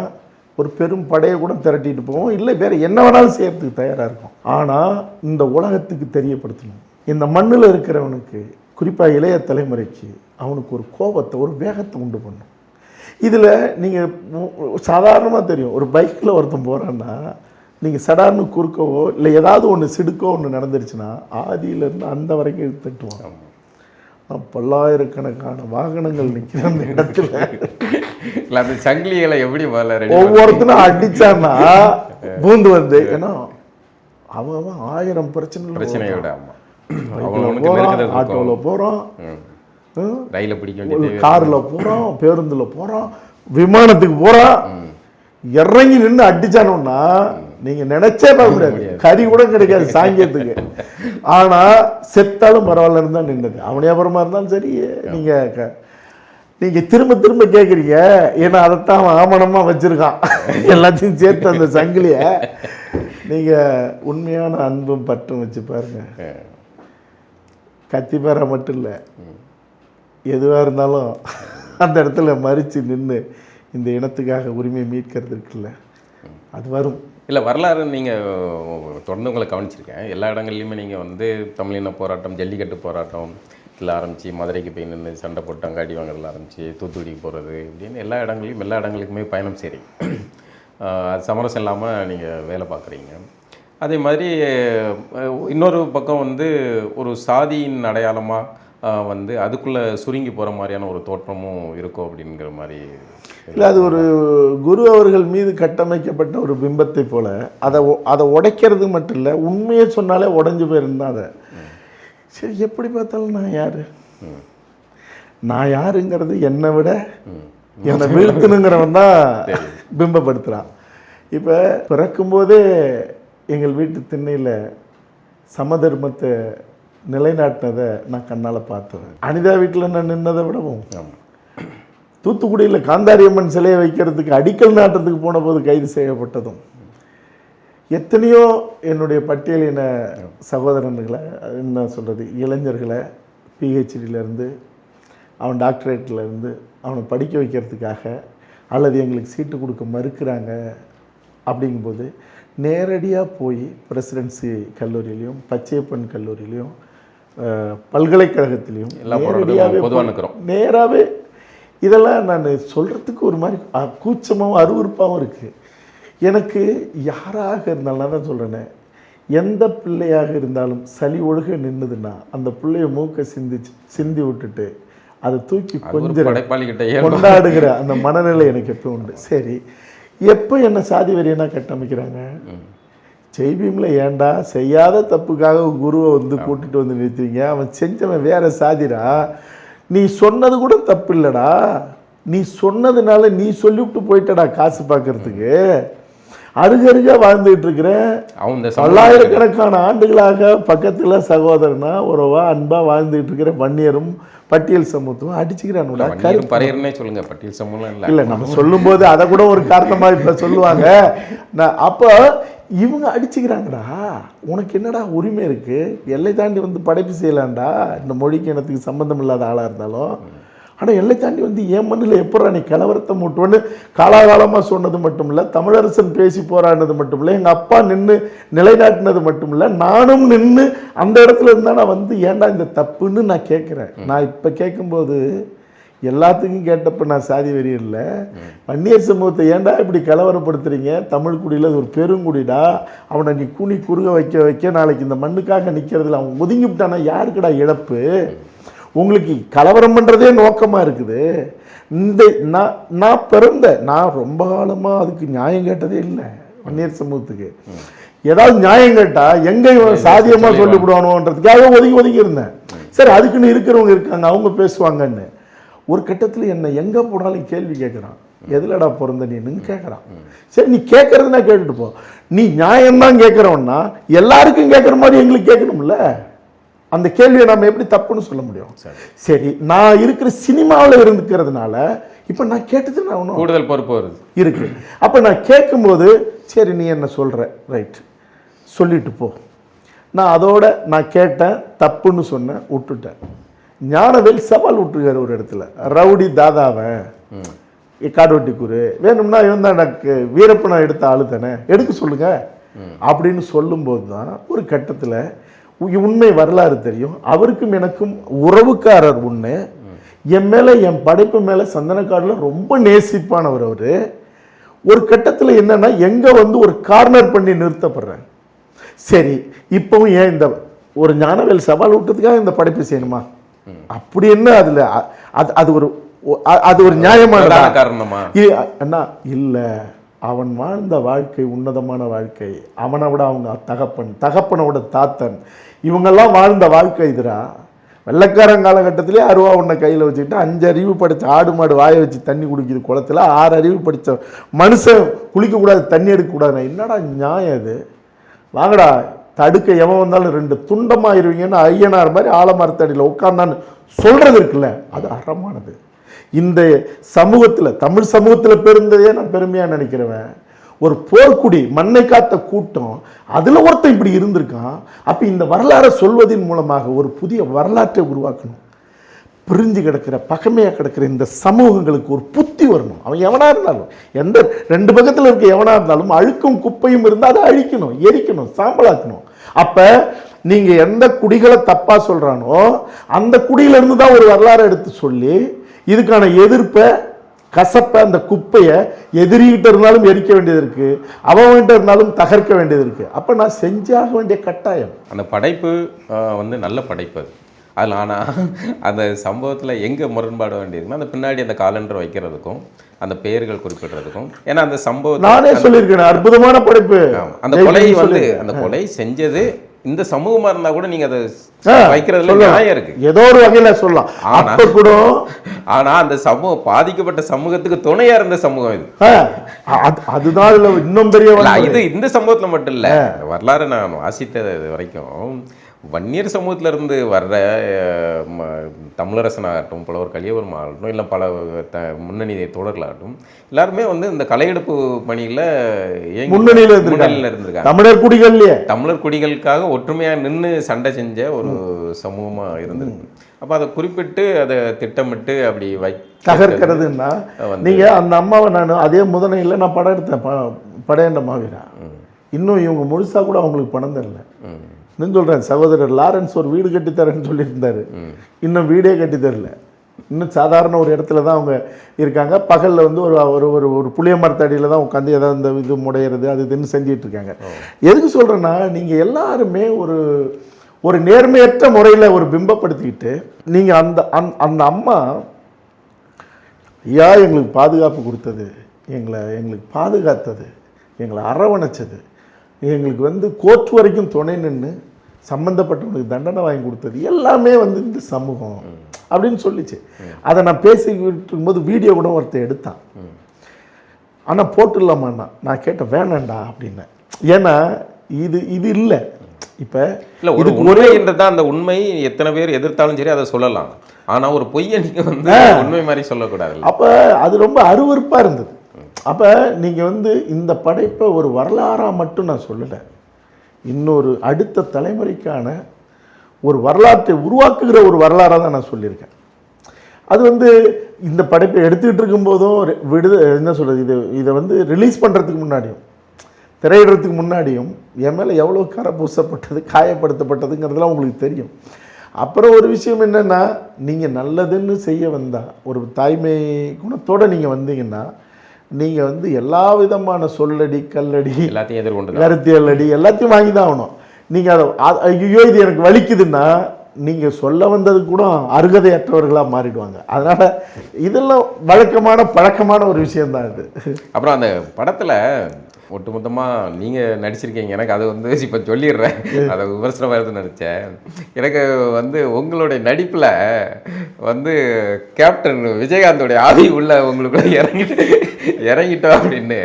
ஒரு பெரும் படையை கூட திரட்டிட்டு போவோம், இல்லை வேறு என்ன வேணாலும் செய்யறதுக்கு தயாராக இருக்கும். ஆனால் இந்த உலகத்துக்கு தெரியப்படுத்தணும், இந்த மண்ணில் இருக்கிறவனுக்கு, குறிப்பாக இளைய தலைமுறைக்கு அவனுக்கு ஒரு கோபத்தை, ஒரு வேகத்தை உண்டு பண்ணும். இதில் நீங்கள் சாதாரணமாக தெரியும், ஒரு பைக்கில் ஒருத்தன் போகிறான்னா நீங்கள் சடார்னு குறுக்கவோ இல்லை ஏதாவது ஒன்று சிடுக்கோ ஒன்று நடந்துருச்சுன்னா ஆதியிலேருந்து அந்த வரைக்கும் இழுத்துட்டுவாங்க. பல்லாயிரக்கணக்கான வாகனங்கள் நிற்கிற அந்த இடத்துல அந்த சங்கிலிகளை எப்படி ஒவ்வொருத்தரும் அடிச்சான்னா பூந்து வந்து, ஏன்னா அவன் 1000 பிரச்சனையை விட ஆட்டோவில் போகிறோம், ரயில பிடிக்க வேண்டிய, காரில் போகிறோம், பேருந்தில் போகிறோம், விமானத்துக்கு போகிறோம். இறங்கி நின்று அடிச்சானோன்னா நீங்க நினைச்சே பார்க்க முடியாது, கறி கூட கிடைக்காது சாங்கியத்துக்கு. ஆனா செத்தாலும் பரவாயில்லன்னு தான் நின்னது. அவனே அப்புறமா இருந்தாலும் சரி. நீங்க திரும்ப திரும்ப கேட்குறீங்க, ஏன்னா அதைத்தான் அவன் ஆமணமா வச்சிருக்கான் எல்லாத்தையும் சேர்த்து அந்த சங்கிலிய. நீங்க உண்மையான அன்பும் பற்றும் வச்சு பாருங்க. கத்தி பேரா மட்டும் இல்லை, எதுவாக இருந்தாலும் அந்த இடத்துல மறித்து நின்று இந்த இனத்துக்காக உரிமை மீட்கிறது இருக்குல்ல, அது வரும். இல்லை, வரலாறு நீங்கள் தொடர்ந்து உங்களை கவனிச்சிருக்கேன். எல்லா இடங்கள்லையுமே நீங்கள் வந்து தமிழின போராட்டம், ஜல்லிக்கட்டு போராட்டம் இல்லை ஆரம்பித்து, மதுரைக்கு போய் நின்று சண்டை போட்டு அங்காடி வாங்குறதுல ஆரம்பித்து, தூத்துக்குடிக்கு போகிறது இப்படின்னு எல்லா இடங்களுக்குமே பயணம் செய்கிறீங்க. அது சமரசம் இல்லாமல் நீங்கள் வேலை பார்க்குறீங்க. அதே மாதிரி இன்னொரு பக்கம் வந்து ஒரு சாதியின் அடையாளமாக வந்து அதுக்குள்ளே சுருங்கி போகிற மாதிரியான ஒரு தோற்றமும் இருக்கும் அப்படிங்கிற மாதிரி. இல்லை, அது ஒரு குரு அவர்கள் மீது கட்டமைக்கப்பட்ட ஒரு பிம்பத்தை போல. அதை உடைக்கிறது மட்டும் இல்லை, உண்மையை சொன்னாலே உடஞ்சி போயிருந்தா அதை. சரி, எப்படி பார்த்தாலும் நான் யாருங்கிறது என்னை விட என்னை வீழ்த்தணுங்கிறவன் தான் பிம்பப்படுத்துகிறான். இப்போ பிறக்கும்போதே எங்கள் வீட்டு திண்ணையில் சமதர்மத்தை நிலைநாட்டினதை நான் கண்ணால் பார்த்தேன். அனிதா வீட்டில் நான் நின்னதை விடவும், தூத்துக்குடியில் காந்தாரியம்மன் சிலையை வைக்கிறதுக்கு அடிக்கல் நாட்டுறதுக்கு போன போது கைது செய்யப்பட்டதும், எத்தனையோ என்னுடைய பட்டியலின சகோதரன்களை, என்ன சொல்கிறது, இளைஞர்களை பிஹெச்டியிலேருந்து அவன் டாக்டரேட்லேருந்து அவனை படிக்க வைக்கிறதுக்காக அல்லது எங்களுக்கு சீட்டு கொடுக்க மறுக்கிறாங்க அப்படிங்கும்போது நேரடியாக போய் பிரசிடென்சி கல்லூரியிலையும் பச்சையப்பன் கல்லூரியிலையும் பல்கலைக்கழகத்திலையும் நேராகவே இதெல்லாம் நான் சொல்கிறதுக்கு ஒரு மாதிரி கூச்சமாகவும் அருவருப்பாகவும் இருக்குது. எனக்கு யாராக இருந்தாலும் நான் தான் சொல்கிறேனே, எந்த பிள்ளையாக இருந்தாலும் சளி ஒழுக நின்றுதுன்னா அந்த பிள்ளைய மூக்கை சிந்தி விட்டுட்டு அதை தூக்கி கொஞ்சம் கொண்டாடுகிற அந்த மனநிலை எனக்கு எப்போ உண்டு. சரி, எப்போ என்ன சாதி வரியனா கட்டமைக்கிறாங்க? ஜெய்பீமில் ஏண்டா செய்யாத தப்புக்காக குருவை வந்து கூட்டிகிட்டு வந்து நிறுத்துவீங்க? அவன் செஞ்சவன் வேற சாதிடா. நீ சொன்னது கூட தப்பு இல்லைடா, நீ சொன்னதுனால நீ சொல்லிவிட்டு போயிட்டடா காசு பார்க்கறதுக்கு. அருகருகா வாழ்ந்துகிட்டு இருக்கிறேன், பல்லாயிரக்கணக்கான ஆண்டுகளாக பக்கத்தில் சகோதரனா உறவா அன்பா வாழ்ந்துகிட்டு இருக்கிற வன்னியரும் பட்டியல் சமூகத்தும் அடிச்சுக்கிறானுடா. சொல்லுங்க, பட்டியல் சமூகம் இல்லை, நம்ம சொல்லும் போது அதை கூட ஒரு காரணமா இப்ப சொல்லுவாங்க. அப்போ இவங்க அடிச்சுக்கிறாங்கடா. உனக்கு என்னடா உரிமை இருக்கு? எல்லை தாண்டி வந்து படைப்பு செய்யலாம்டா, இந்த மொழிக்கு எனக்கு சம்பந்தம் இல்லாத ஆளா இருந்தாலும். ஆனால் எல்லை தாண்டி வந்து என் மண்ணில் எப்படா நீ கலவரத்தை மூட்டுவன்னு காலாகாலமாக சொன்னது மட்டும் இல்லை, தமிழரசன் பேசி போராடினது மட்டும் இல்லை, எங்கள் அப்பா நின்று நிலைநாட்டினது மட்டும் இல்லை, நானும் நின்று அந்த இடத்துல இருந்தால் நான் வந்து ஏன்டா இந்த தப்புன்னு நான் கேட்குறேன். நான் இப்போ கேட்கும்போது எல்லாத்துக்கும் கேட்டப்போ நான் சாதி வெறி இல்லை. வன்னியர் சமூகத்தை ஏன்டா இப்படி கலவரப்படுத்துறீங்க? தமிழ் குடியில் அது ஒரு பெருங்குடிடா, அவனை நீ கூனி குறுக வைக்க நாளைக்கு இந்த மண்ணுக்காக நிற்கிறதுல அவன் ஒதுங்கிவிட்டானா யாருக்குடா இழப்பு? உங்களுக்கு கலவரம் பண்ணுறதே நோக்கமாக இருக்குது. இந்த நான் ரொம்ப காலமாக அதுக்கு நியாயம் கேட்டதே இல்லை. வன்னியர் சமூகத்துக்கு ஏதாவது நியாயம் கேட்டால் எங்கே சாதியமாக சொல்லிவிடுவானோன்றதுக்காக ஒதுங்கி இருந்தேன். சரி, அதுக்குன்னு இருக்கிறவங்க இருக்காங்க, அவங்க பேசுவாங்கன்னு. ஒரு கட்டத்தில் என்ன எங்கே போனாலும் கேள்வி கேட்குறான், எதுலடா பிறந்த நீன்னு கேட்குறான். சரி, நீ கேட்கறதுனா கேட்டுட்டு போ. நீ நியாயம்தான் கேட்குறவன்னா எல்லாருக்கும் கேட்குற மாதிரி எங்களுக்கு கேட்கணும்ல. அந்த கேள்வியை நம்ம எப்படி தப்புன்னு சொல்ல முடியும்? சரி, நான் இருக்கிற சினிமாவில் இருந்துக்கிறதுனால இப்போ நான் கேட்டது நான் கூடுதல் பொறுப்பு இருக்கு. அப்போ நான் கேட்கும்போது சரி நீ என்ன சொல்கிற, ரைட் சொல்லிட்டு போ. நான் அதோட நான் கேட்டேன், தப்புன்னு சொன்னேன், விட்டுட்டேன். ஞானவேல் சவால் விட்டுருக்காரு ஒரு இடத்துல, ரவுடி தாதாவன் காடுவெட்டி குரு வேணும்னா இவன் தான் எனக்கு வீரப்பனை எடுத்த ஆளு தானே, எடுக்க சொல்லுங்க அப்படின்னு சொல்லும்போது தான் ஒரு கட்டத்தில் உண்மை வரலாறு தெரியும். அவருக்கும் எனக்கும் உறவுக்காரர் ஒன்று, என் மேலே என் படைப்பு மேலே சந்தனக்காடில் ரொம்ப நேசிப்பானவர் அவர். ஒரு கட்டத்தில் என்னன்னா எங்கே வந்து ஒரு கார்னர் பண்ணி நிறுத்தப்படுறேன். சரி, இப்பவும் ஏன் இந்த ஒரு ஞானவேல் சவால் விட்டதுக்காக இந்த படைப்பு செய்யணுமா? அப்படி என்ன அதில் அது ஒரு நியாயமான காரணமா? அண்ணா இல்லை, அவன் வாழ்ந்த வாழ்க்கை உன்னதமான வாழ்க்கை. அவனை விட அவங்க தகப்பனோட தாத்தன், இவங்கெல்லாம் வாழ்ந்த வாழ்க்கை இதுரா. வெள்ளைக்காரன் காலகட்டத்திலே 60 ஒன்றை கையில் வச்சுக்கிட்டு 5 அறிவு படித்த ஆடு மாடு வாயை வச்சு தண்ணி குடிக்கிது குளத்தில், 6 அறிவு படித்த மனுஷன் குளிக்கக்கூடாது, தண்ணி எடுக்கக்கூடாது. என்னடா நியாயம் இது? வாங்கடா, தடுக்க எவன் வந்தாலும் 2 துண்டமாயிருவீங்கன்னு ஐயனார் மாதிரி ஆலமரத்தடியில் உட்கார்ந்தான்னு சொல்றது இருக்குல்ல, அது அறமானது. இந்த சமூகத்தில், தமிழ் சமூகத்தில் பிறந்ததே நான் பெருமையாக நினைக்கிறவன். ஒரு போர்க்குடி, மண்ணை காத்த கூட்டம், அதில் ஒருத்தன் இப்படி இருந்திருக்கான். அப்போ இந்த வரலாறை சொல்வதன் மூலமாக ஒரு புதிய வரலாற்றை உருவாக்கணும். பிரிஞ்சு கிடக்கிற, பகமையாக கிடக்கிற இந்த சமூகங்களுக்கு ஒரு புத்தி வரணும். அவன் எவனாக இருந்தாலும், எந்த 2 பக்கத்தில் இருக்க எவனாக இருந்தாலும் அழுக்கும் குப்பையும் இருந்தால் அதை அழிக்கணும், எரிக்கணும், சாம்பலாக்கணும். அப்போ நீங்கள் எந்த குடிகளை தப்பாக சொல்கிறானோ அந்த குடியிலேருந்து தான் ஒரு வரலாறு எடுத்து சொல்லி இதுக்கான எதிர்ப்பை, கசப்பை, அந்த குப்பையை எதிரிகிட்ட இருந்தாலும் எரிக்க வேண்டியது இருக்கு, அவன்கிட்ட இருந்தாலும் தகர்க்க வேண்டியது இருக்கு. அப்போ நான் செஞ்சாக வேண்டிய கட்டாயம். அந்த படைப்பு வந்து நல்ல படைப்பு அது. அதில் ஆனால் அந்த சம்பவத்தில் எங்கே முரண்பாடு வேண்டியிருக்குன்னா, அந்த பின்னாடி அந்த காலண்டர் வைக்கிறதுக்கும் அந்த பெயர்கள் குறிப்பிடுறதுக்கும். ஏன்னா அந்த சம்பவம் நானே சொல்லியிருக்கேன், அற்புதமான படைப்பு. அந்த கொலை வந்து, அந்த கொலை செஞ்சது இந்த சமூகமா இருந்தா கூட நீங்க அதை வைக்கிறதுல நியாயம் இருக்கு, ஏதோ ஒரு வகையில சொல்லலாம். அப்ப கூட ஆனா அந்த சமூகம், பாதிக்கப்பட்ட சமூகத்துக்கு துணையா இருந்த சமூகம் இது. அதுதான் இன்னும் பெரிய இது. இந்த சமூகத்துல மட்டும் இல்ல, வரலாறு நான் வாசித்தது வரைக்கும் வன்னியர் சமூகத்துல இருந்து வர்ற தமிழரசனாகட்டும், புலவர் கலியவர்ம ஆகட்டும், இல்லை பல முன்னணி தோழர்களாகட்டும், எல்லாருமே வந்து இந்த கலையெடுப்பு பணியில முன்னணியில் இருந்திருக்காங்க. தமிழர் குடிகளுக்காக ஒற்றுமையா நின்று சண்டை செஞ்ச ஒரு சமூகமா இருந்திருக்கு. அப்ப அதை குறிப்பிட்டு அதை திட்டமிட்டு அப்படி தகர்க்கிறதுன்னா, நீங்க அந்த அம்மாவை நான் அதே முதனையில் நான் படம் எடுத்தேன், படையண்ட மாவீரா. இன்னும் இவங்க முழுசா கூட அவங்களுக்கு பணம் தரல. இன்னும் சொல்கிறேன், சகோதரர் லாரன்ஸ் ஒரு வீடு கட்டித்தரேன்னு சொல்லியிருந்தாரு, இன்னும் வீடே கட்டி தரல. இன்னும் சாதாரண ஒரு இடத்துல தான் அவங்க இருக்காங்க. பகலில் வந்து ஒரு ஒரு ஒரு புளிய மரத்தடியில் தான் உட்காந்து ஏதாவது இந்த இது முடையிறது அது இதுன்னு செஞ்சிட்டு இருக்காங்க. எதுக்கு சொல்கிறேன்னா, நீங்கள் எல்லாருமே ஒரு ஒரு நேர்மையற்ற முறையில் ஒரு பிம்பப்படுத்திக்கிட்டு நீங்கள் அந்த அம்மா ஐயா எங்களுக்கு பாதுகாப்பு கொடுத்தது, எங்களுக்கு பாதுகாத்தது, எங்களை அரவணைச்சது, எங்களுக்கு வந்து கோர்ட் வரைக்கும் துணை நின்று சம்மந்தப்பட்டவங்களுக்கு தண்டனை வாங்கி கொடுத்தது எல்லாமே வந்து இந்த சமூகம் அப்படின்னு சொல்லிச்சு. அதை நான் பேசிக்கிட்டு இருக்கும்போது வீடியோ கூட ஒருத்தர் எடுத்தான். ஆனால் போட்டுடலாமாண்ணா, நான் கேட்டேன் வேணாண்டா அப்படின்னேன். ஏன்னா இது இது இல்லை. இப்போ இல்லை, ஒரு உண்மைன்றதான், அந்த உண்மை எத்தனை பேர் எதிர்த்தாலும் சரி அதை சொல்லலாம். ஆனால் ஒரு பொய்யை நீங்கள் வந்து உண்மை மாதிரி சொல்லக்கூடாது. அப்போ அது ரொம்ப அருவருப்பாக இருந்தது. அப்போ நீங்கள் வந்து இந்த படைப்பை ஒரு வரலாறாக மட்டும் நான் சொல்லலை, இன்னொரு அடுத்த தலைமுறைக்கான ஒரு வரலாற்றை உருவாக்குகிற ஒரு வரலாறாக தான் நான் சொல்லியிருக்கேன். அது வந்து இந்த படைப்பை எடுத்துக்கிட்டு இருக்கும்போதும் என்ன சொல்கிறது, இதை வந்து ரிலீஸ் பண்ணுறதுக்கு முன்னாடியும் திரையிடுறதுக்கு முன்னாடியும் என் மேலே எவ்வளோ கரை பூசப்பட்டது, காயப்படுத்தப்பட்டதுங்கிறதுலாம் உங்களுக்கு தெரியும். அப்புறம் ஒரு விஷயம் என்னென்னா, நீங்கள் நல்லதுன்னு செய்ய வந்தால், ஒரு தாய்மை குணத்தோடு நீங்கள் வந்தீங்கன்னா, நீங்கள் வந்து எல்லா விதமான சொல்லடி, கல்லடி, எல்லாத்தையும் எதிர்கொண்டு, கருத்தியல் அடி எல்லாத்தையும் வாங்கி தான் ஆகணும். நீங்கள் அதை ஐயோ இது எனக்கு வலிக்குதுன்னா நீங்கள் சொல்ல வந்தது கூட அருகதையற்றவர்களாக மாறிடுவாங்க. அதனால் இதெல்லாம் வழக்கமான பழக்கமான ஒரு விஷயந்தான் இது. அப்புறம் அந்த படத்தில் ஒட்டுமொத்தமாக நீங்கள் நடிச்சிருக்கீங்க. எனக்கு அது வந்து இப்போ சொல்லிடுறேன், அதை விமர்சனமாக இருந்து நடித்தேன். எனக்கு வந்து உங்களுடைய நடிப்பில் வந்து கேப்டன் விஜயகாந்தோடைய ஆவி உள்ள உங்களுக்குள்ள இறங்கிட்டோம் அப்படின்னு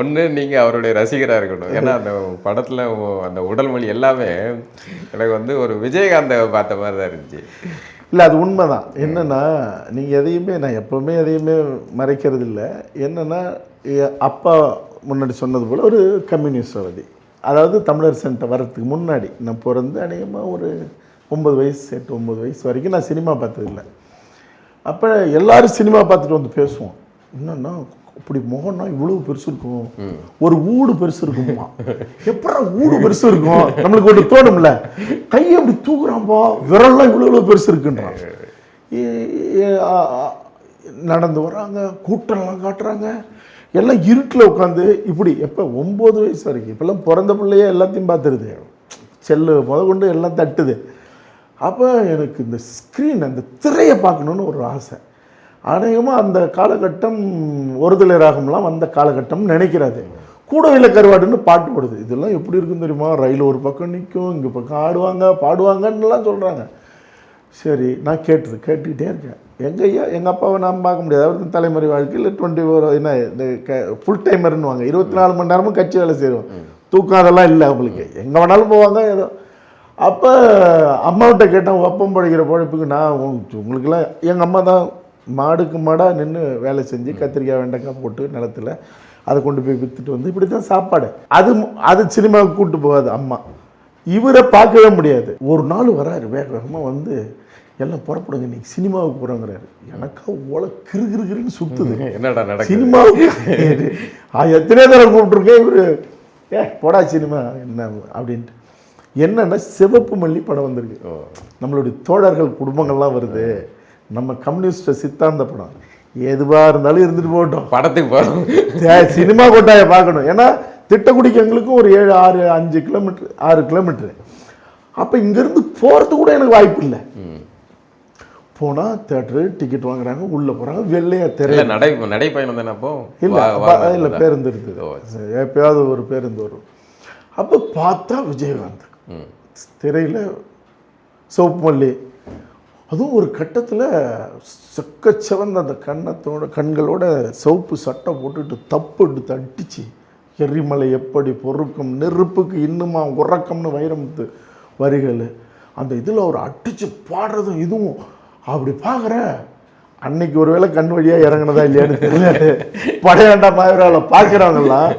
ஒன்று, நீங்கள் அவருடைய ரசிகராக இருக்கணும். ஏன்னா அந்த படத்தில் அந்த உடல் மொழி எல்லாமே எனக்கு வந்து ஒரு விஜயகாந்தை பார்த்த மாதிரி தான் இருந்துச்சு. இல்லை, அது உண்மைதான். என்னென்னா, நீங்கள் எதையுமே, நான் எப்போவுமே எதையுமே மறைக்கிறது இல்லை. என்னென்னா, அப்பா முன்னாடி சொன்னது போல் ஒரு கம்யூனிஸ்டவாதி, அதாவது தமிழர் சென்டர் வர்றதுக்கு முன்னாடி நான் பிறந்து அநேகமாக ஒரு 9 வயசு 8-9 வயசு வரைக்கும் நான் சினிமா பார்த்ததில்லை. அப்போ எல்லோரும் சினிமா பார்த்துட்டு வந்து பேசுவோம், என்னன்னா இப்படி முகம்னா இவ்வளோ பெருசு இருக்கும், ஒரு ஊடு பெருசு இருக்குமா, எப்படா ஊடு பெருசு இருக்கும், நம்மளுக்கு ஒன்று தோணும்ல, கையை அப்படி தூக்குறான்பா, விரல்லாம் இவ்வளோ பெருசு இருக்குன்றான். நடந்து வர்றாங்க, கூட்டம்லாம் காட்டுறாங்க, எல்லாம் இருட்டில் உட்காந்து இப்படி. எப்போ 9 வயசு வரைக்கும், இப்போல்லாம் பிறந்த பிள்ளையே எல்லாத்தையும் பார்த்துருது, செல்லு கொண்டு எல்லாம் தட்டுது. அப்போ எனக்கு இந்த ஸ்க்ரீன், அந்த திரையை பார்க்கணுன்னு ஒரு ஆசை. அநேகமாக அந்த காலகட்டம் ஒருதலை ராகம்லாம் வந்த காலகட்டம் நினைக்கிறாரு. கூடவில்லை கருவாடுன்னு பாட்டு போடுது. இதெல்லாம் எப்படி இருக்குன்னு தெரியுமா? ரயில் ஒரு பக்கம் நிற்கும், இங்கே பக்கம் ஆடுவாங்க பாடுவாங்கன்னுலாம் சொல்கிறாங்க. சரி, நான் கேட்டுக்கிட்டே இருக்கேன். எங்கள் ஐயா எங்கள் அப்பாவை நான் பார்க்க முடியாது. அவருக்கு தலைமுறை வாழ்க்கையில் 24 என்ன இந்த ஃபுல் டைமர்னுவாங்க, 24 மணி நேரமும் கட்சி வேலை செய்வோம். தூக்கம் அதெல்லாம் இல்லை அவங்களுக்கு, எங்கே வேணாலும் போவாங்க. ஏதோ அப்போ அம்மாவிட்ட கேட்டேன், ஒப்பம் படைக்கிற பழப்புக்கு நான் உங்களுக்கெல்லாம் எங்கள் அம்மா தான் மாடுக்கு மாடாக நின்று வேலை செஞ்சு கத்திரிக்காய் வெண்டைக்காய் போட்டு நிலத்தில் அதை கொண்டு போய் விற்றுட்டு வந்து இப்படி தான் சாப்பாடு. அது சினிமாவுக்கு கூப்பிட்டு போகாது அம்மா. இவரை பார்க்கவே முடியாது. ஒரு நாள் வராரு வேகமாக வந்து, எல்லாம் புறப்படுங்க இன்னைக்கு சினிமாவுக்கு போகிறோங்கிறாரு. எனக்கா ஓலை கிருன்னு சுற்றுது. என்னடா சினிமாவுக்கு எத்தனை தடவை கூப்பிட்ருக்கேன். இவர் போடா சினிமா என்ன அப்படின்ட்டு. என்னன்னா சிவப்பு மல்லி படம் வந்திருக்கு. நம்மளுடைய தோழர்கள் குடும்பங்கள்லாம் வருது. நம்ம கம்யூனிஸ்ட் சித்தாந்த படம். எதுவாக இருந்தாலும் இருந்துட்டு போட்டோம், படத்துக்கு போகிறோம், சினிமா கொட்டாயை பார்க்கணும். ஏன்னா திட்டக்குடிக்கு எங்களுக்கும் ஒரு 5 கிலோமீட்டர் 6 கிலோமீட்டரு. அப்போ இங்கேருந்து போகிறது கூட எனக்கு வாய்ப்பு இல்லை. போனால் தேட்டரு டிக்கெட் வாங்குறாங்க, உள்ளே போகிறாங்க, வெள்ளையாக தெரியல. நடைப்பயணம் தானே அப்போ? இல்லை பேருந்து இருக்குது, எப்பயாவது ஒரு பேருந்து வரும். அப்போ பார்த்தா விஜயகாந்த் திரையில் சிவப்பு மல்லி. அதுவும் ஒரு கட்டத்தில் செக்கச்சவந்த அந்த கண்களோட சிவப்பு சட்டை போட்டுட்டு தப்பு எடுத்து அடிச்சு, எரிமலை எப்படி பொறுக்கும் நெருப்புக்கு இன்னுமா உறக்கம்னு வைரமுத்து வரிகள். அந்த இதில் அவர் அடித்து பாடுறதும் இதுவும் அப்படி பார்க்குறேன். அன்னைக்கு ஒரு வேளை கண் வழியாக இறங்கினதா இல்லையான்னு தெரியல. படையாண்டா மாவீராவில் பார்க்குறவங்கலாம்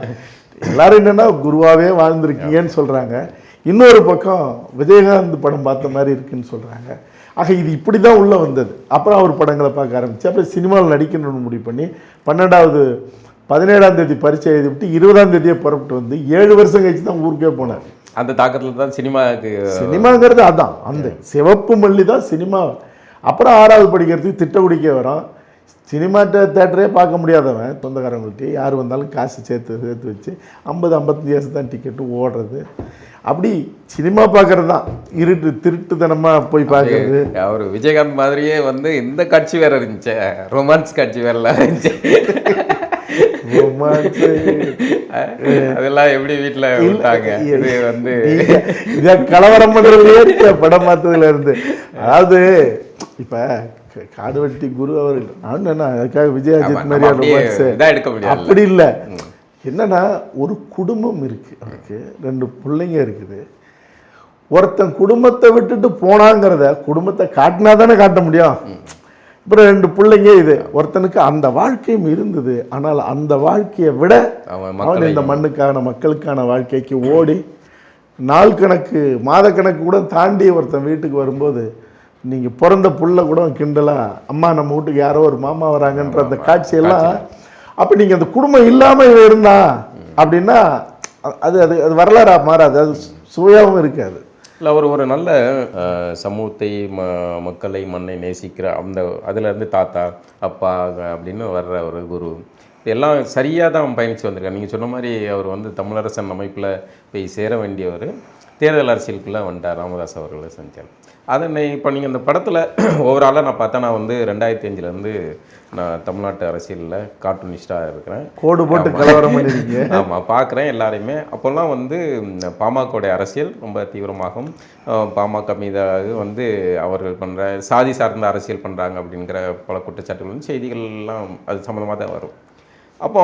எல்லாரும் என்னென்னா குருவாகவே வாழ்ந்துருக்கீங்கன்னு சொல்கிறாங்க. இன்னொரு பக்கம் விஜயகாந்த் படம் பார்த்த மாதிரி இருக்குன்னு சொல்கிறாங்க. ஆக இது இப்படி தான் உள்ளே வந்தது. அப்புறம் அவர் படங்களை பார்க்க ஆரம்பிச்சு, அப்புறம் சினிமாவில் நடிக்கணும்னு முடிவு பண்ணி 17ஆம் தேதி பரீட்சை எழுதி விட்டு 20ஆம் தேதியே புறப்பட்டு வந்து 7 வருஷம் கழிச்சு தான் ஊருக்கே போனார். அந்த தாக்கத்தில் தான் சினிமாங்கிறது அதான், அந்த சிவப்பு மல்லி தான் சினிமா. அப்புறம் 6வது படிக்கிறதுக்கு திட்டக்குடிக்கே வரோம். சினிமா தேட்டரே பார்க்க முடியாதவன், சொந்தக்காரங்கள்ட்ட யார் வந்தாலும் காசு சேர்த்து வச்சு 50-55 காசு தான் டிக்கெட்டு ஓடுறது. அப்படி சினிமா பார்க்கறது தான் திருட்டுத்தனமாக போய் பார்க்கறது. அவர் விஜயகாந்த் மாதிரியே வந்து இந்த காட்சி வேற இருந்துச்சு, ரொமான்ஸ் காட்சி வேறலாம் இருந்துச்சு. அதெல்லாம் எப்படி வீட்டில் விட்டாங்க? இது வந்து இதை கலவரம் பண்ணுறதுலேயே படம் பார்த்ததுல இருந்து. அதாவது இப்போ காடுவெட்டி குரு அவர்கள் என்ன அதுக்காக விஜயாஜித் மாதிரியான எடுக்க முடியாது. அப்படி இல்லை. என்னன்னா ஒரு குடும்பம் இருக்கு, அவருக்கு 2 பிள்ளைங்க இருக்குது. ஒருத்தன் குடும்பத்தை விட்டுட்டு போனாங்கிறத குடும்பத்தை காட்டினா தானே காட்ட முடியும். அப்புறம் 2 பிள்ளைங்க. இது ஒருத்தனுக்கு அந்த வாழ்க்கையும் இருந்தது. ஆனால் அந்த வாழ்க்கையை விட அவன் இந்த மண்ணுக்கான மக்களுக்கான வாழ்க்கைக்கு ஓடி நாள் கணக்கு மாத கணக்கு கூட தாண்டி ஒருத்தன் வீட்டுக்கு வரும்போது நீங்கள் பிறந்த புள்ள கூட கிண்டலா, அம்மா நம்ம வீட்டுக்கு யாரோ ஒரு மாமா வராங்கன்ற அந்த காட்சியெல்லாம். அப்போ நீங்கள் அந்த குடும்பம் இல்லாமல் இருந்தா அப்படின்னா அது அது அது வரலாறாக மாறாது, அது சுவையாகவும் இருக்காது. இல்லை ஒரு நல்ல சமூகத்தை மக்களை மண்ணை நேசிக்கிற அந்த அதுலேருந்து தாத்தா அப்பா அப்படின்னு வர்ற ஒரு குரு எல்லாம் சரியாக தான் பயணித்து வந்திருக்காரு. நீங்கள் சொன்ன மாதிரி அவர் வந்து தமிழரசன் அமைப்பில் போய் சேர வேண்டியவர் தேர்தல் அரசியலுக்குள்ளே வந்துட்டார். ராமதாஸ் அவர்களை செஞ்சார். அதை இப்போ நீங்கள் இந்த படத்தில் ஓவராலாக நான் பார்த்தா, நான் வந்து 2005 நான் தமிழ்நாட்டு அரசியலில் கார்ட்டூனிஸ்டாக இருக்கிறேன். கோடு போட்டு கலவரம் பண்ணிருக்கீங்க. ஆமாம், பார்க்குறேன் எல்லாரையுமே. அப்போல்லாம் வந்து பாமகவுடைய அரசியல் ரொம்ப தீவிரமாகும். பாமக மீதாக வந்து அவர்கள் பண்ணுற சாதி சார்ந்த அரசியல் பண்ணுறாங்க அப்படிங்கிற பல குற்றச்சாட்டுகள் வந்து செய்திகள்லாம் அது சம்மந்தமாக தான் வரும். அப்போ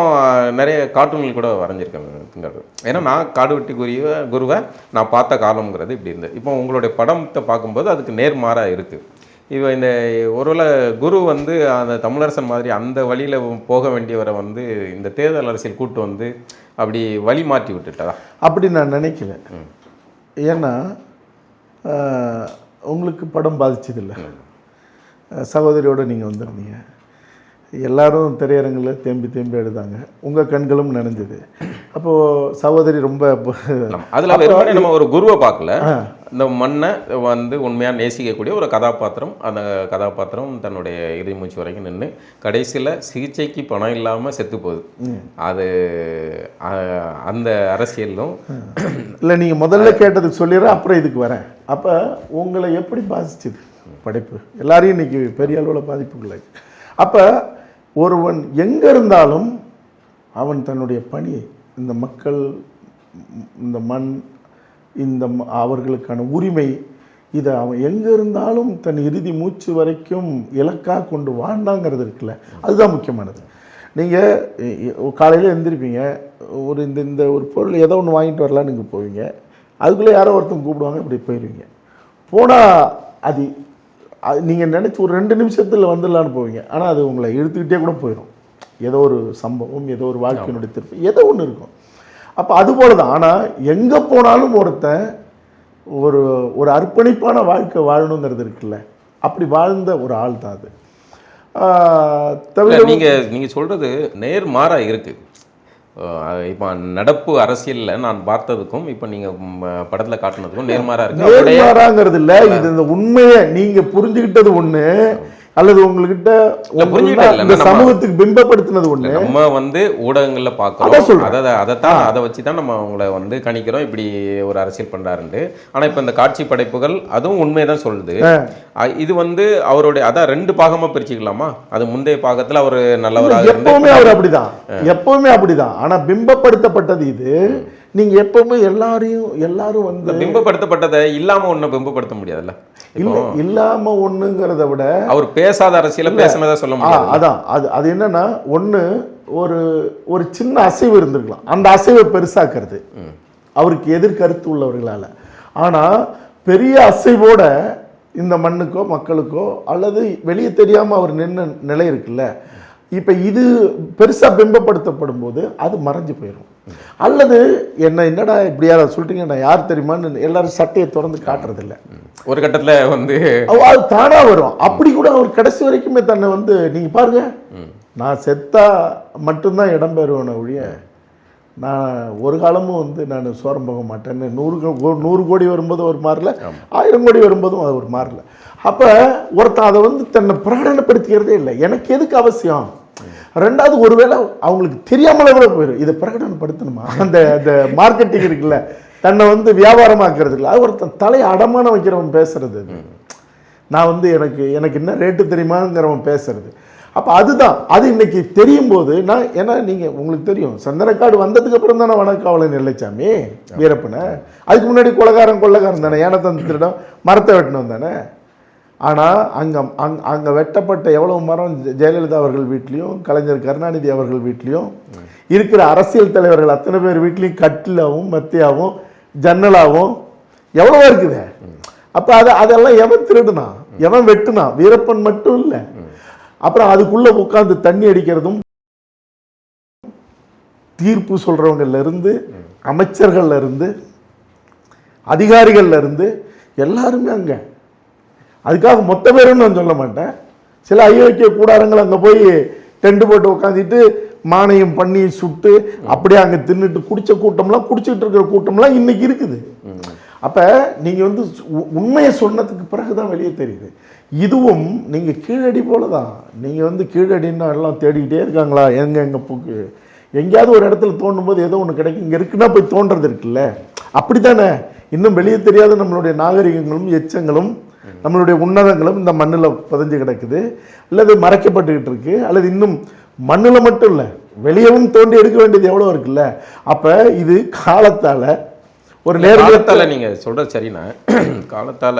நிறைய கார்ட்டூன்கள் கூட வரைஞ்சிருக்கேன். ஏன்னா நான் காடுவெட்டி குருவை நான் பார்த்த காலம்ங்கிறது இப்படி இருந்தது. இப்போ உங்களுடைய படத்தை பார்க்கும்போது அதுக்கு நேர்மாறாக இருக்குது. இப்போ இந்த ஒருவேளை குரு வந்து அந்த தமிழரசன் மாதிரி அந்த வழியில் போக வேண்டியவரை வந்து இந்த தேர்தல் அரசியல் கூட்டு வந்து அப்படி வழி மாற்றி விட்டுட்டதா? அப்படி நான் நினைக்கல. ஏன்னா உங்களுக்கு படம் பாதிச்சதில்லை, சகோதரியோடு நீங்கள் வந்திருந்தீங்க, எல்லாரும் திரையரங்கில் தேம்பி எழுதாங்க, உங்கள் கண்களும் நனைஞ்சது. அப்போது சகோதரி ரொம்ப அதில் நம்ம ஒரு குருவை பார்க்கல, இந்த மண்ணை வந்து உண்மையாக நேசிக்கக்கூடிய ஒரு கதாபாத்திரம். அந்த கதாபாத்திரம் தன்னுடைய இறுதி மூச்சு வரைக்கும் நின்று கடைசியில் சிகிச்சைக்கு பணம் இல்லாமல் செத்து போகுது. அது அந்த அரசியலும் இல்லை. நீங்கள் முதல்ல கேட்டதுக்கு சொல்லிடுறேன், அப்புறம் இதுக்கு வரேன். அப்போ உங்களை எப்படி பாதிச்சுது படைப்பு? எல்லாரையும் இன்றைக்கி பெரிய அளவில் பாதிப்புகளை. அப்ப ஒருவன் எங்க இருந்தாலும் அவன் தன்னுடைய பணியை, இந்த மக்கள், இந்த மண், அவர்களுக்கான உரிமை, இதை அவன் எங்கே இருந்தாலும் தன் இறுதி மூச்சு வரைக்கும் இலக்காக கொண்டு வாழ்ந்தாங்கிறது இருக்குல்ல, அதுதான் முக்கியமானது. நீங்கள் காலையில் எழுந்திருப்பீங்க, ஒரு இந்த ஒரு பொருள் ஏதோ ஒன்று வாங்கிட்டு வரலான்னு நீங்கள் போவீங்க, அதுக்குள்ளே யாரோ ஒருத்தன் கூப்பிடுவாங்க, இப்படி போயிடுவீங்க. போனால் அது நீங்கள் நினச்சி ஒரு 2 நிமிஷத்தில் வந்துடலான்னு போவீங்க, ஆனால் அது உங்களை இழுத்துக்கிட்டே கூட போயிடும். ஏதோ ஒரு சம்பவம், ஏதோ ஒரு வாழ்க்கையினுடைய திருப்பி, ஏதோ ஒன்று இருக்கும். அப்போ அதுபோல தான். ஆனால் எங்கே போனாலும் ஒருத்தன் ஒரு அர்ப்பணிப்பான வாழ்க்கை வாழணுங்கிறது இருக்குல்ல, அப்படி வாழ்ந்த ஒரு ஆள் தான் அது. தவிர நீங்கள் சொல்கிறது நேர்மாறா இருக்குது. இப்போ நடப்பு அரசியலில் நான் பார்த்ததுக்கும் இப்போ நீங்கள் படத்தில் காட்டினதுக்கும் நேர்மாறா இருக்கு. நேர்மாறாங்கிறது இல்லை, இது இந்த உண்மையை நீங்கள் புரிஞ்சுக்கிட்டது ஒன்று, அல்லது உங்ககிட்ட இந்த சமூகத்துக்கு பிம்பப்படுத்தினது ஒண்ணு. நம்ம வந்து ஊடகங்கள்ல பாக்குறோம், அதை வச்சுதான் நம்ம அவங்கள வந்து கணிக்கிறோம், இப்படி ஒரு அரசியல் பண்றாருன்னு. ஆனா இப்ப இந்த காட்சி படைப்புகள் அதுவும் உண்மையதான் சொல்லுது. இது வந்து அவருடைய அதான் 2 பாகமா பிரிச்சுக்கலாமா? அது முந்தைய பாகத்துல அவரு நல்லவராக, எப்பவுமே அவர் அப்படிதான், எப்பவுமே அப்படிதான். ஆனா பிம்பப்படுத்தப்பட்டது இது. நீங்க எப்பவுமே எல்லாரும் வந்து பிம்பப்படுத்தப்பட்டதை இல்லாம ஒண்ணு பிம்பப்படுத்த முடியாதுல்ல. இல்லாம ஒண்ணுங்கிறத விட அவர் பேசாத அரசியல பேசினதா சொல்ல முடியாது. அதான் அது என்னன்னா, ஒண்ணு ஒரு சின்ன அசைவு இருந்திருக்கலாம், அந்த அசைவை பெருசாக்குறது அவருக்கு எதிர்கருத்து உள்ளவர்களால. ஆனா பெரிய அசைவோட இந்த மண்ணுக்கோ மக்களுக்கோ அல்லது வெளியே தெரியாம அவர் நின்ன நிலை இருக்குல்ல, இப்ப இது பெருசா பிம்பப்படுத்தப்படும் போது அது மறைஞ்சு போயிடும். அல்லது என்னடா இப்படியா சொல்லிட்டீங்க, நான் யார் தெரியுமான்னு எல்லாரும் சட்டையை திறந்து காட்டுறது இல்லை. ஒரு கட்டத்துல வந்து அது தானா வரும். அப்படி கூட அவர் கடைசி வரைக்குமே தன்னை வந்து நீங்க பாருங்க, நான் செத்தா மட்டும்தான் இடம் பெறுவேன ஒழிய நான் ஒரு காலமும் வந்து நான் சோரம் போக மாட்டேன்னு 100 கோடி வரும்போது ஒரு மாறல, 1000 கோடி வரும்போதும் அது ஒரு மாறல. அப்ப ஒருத்தன் அதை வந்து தன்னை பிரகடனப்படுத்திக்கிறதே இல்லை. எனக்கு எதுக்கு அவசியம்? ரெண்டாவது, ஒருவேளை அவங்களுக்கு தெரியாமல கூட போயிடும், இதை பிரகடனப்படுத்தணுமா? அந்த மார்க்கெட்டிங் இருக்குல்ல, தன்னை வந்து வியாபாரமாக்குறதுல ஒருத்தன் தலையை அடமான வைக்கிறவன் பேசுறது. நான் வந்து எனக்கு என்ன ரேட்டு தெரியுமாங்கிறவன் பேசுறது. அப்போ அதுதான் அது இன்னைக்கு தெரியும் போது ஏன்னா நீங்கள் உங்களுக்கு தெரியும், சந்தனக்காடு வந்ததுக்கு அப்புறம் தானே வனக்காவலன் நெல்லைச்சாமி வீரப்பனை. அதுக்கு முன்னாடி கொள்ளக்காரன் தானே, ஏனத்தன் திருடம் மரத்தை வெட்டணும் தானே. ஆனால் அங்கே வெட்டப்பட்ட எவ்வளவு மரம் ஜெயலலிதா அவர்கள் வீட்லேயும் கலைஞர் கருணாநிதி அவர்கள் வீட்லேயும் இருக்கிற அரசியல் தலைவர்கள் அத்தனை பேர் வீட்லேயும் கட்டிலாவும் மத்தியாவும் ஜன்னலாவும் எவ்வளவோ இருக்குது. அப்போ அதெல்லாம் எவன் திருடுனா, எவன் வெட்டுனா? வீரப்பன் மட்டும் இல்லை. அப்புறம் அதுக்குள்ள உட்கார்ந்து தண்ணி அடிக்கிறதும், தீர்ப்பு சொல்றவங்கள்ல இருந்து, அமைச்சர்கள்ல இருந்து, அதிகாரிகள்ல இருந்து எல்லாருமே அங்க. அதுக்காக மொத்த பேருன்னு நான் சொல்ல மாட்டேன். சில அயோக்கிய கூடாரங்கள் அங்க போய் டென்ட் போட்டு உட்காந்துட்டு மானியம் பண்ணி சுட்டு அப்படியே அங்க தின்னுட்டு குடிச்சிட்டு இருக்கிற கூட்டம்லாம் இன்னைக்கு இருக்குது. அப்ப நீங்க வந்து உண்மையை சொன்னதுக்கு பிறகுதான் வெளியே தெரியுது. இதுவும் நீங்க கீழடி போலதான். நீங்க வந்து கீழடின்னா எல்லாம் தேடிக்கிட்டே இருக்காங்களா, எங்க போக்கு எங்கேயாவது ஒரு இடத்துல தோண்டும் போது ஏதோ ஒன்று கிடைக்கும், இங்க இருக்குன்னா போய் தோன்றது இருக்குல்ல, அப்படித்தானே. இன்னும் வெளியே தெரியாத நம்மளுடைய நாகரிகங்களும் எச்சங்களும் நம்மளுடைய உன்னதங்களும் இந்த மண்ணில் புதைஞ்சு கிடக்குது, அல்லது மறைக்கப்பட்டுக்கிட்டு இருக்கு, அல்லது இன்னும் மண்ணில் மட்டும் இல்லை வெளியவும் தோண்டி எடுக்க வேண்டியது எவ்வளோ இருக்குல்ல. அப்போ இது காலத்தால் ஒரு நேரத்தால் நீங்கள் சொல்கிறது சரிண்ணா. காலத்தால்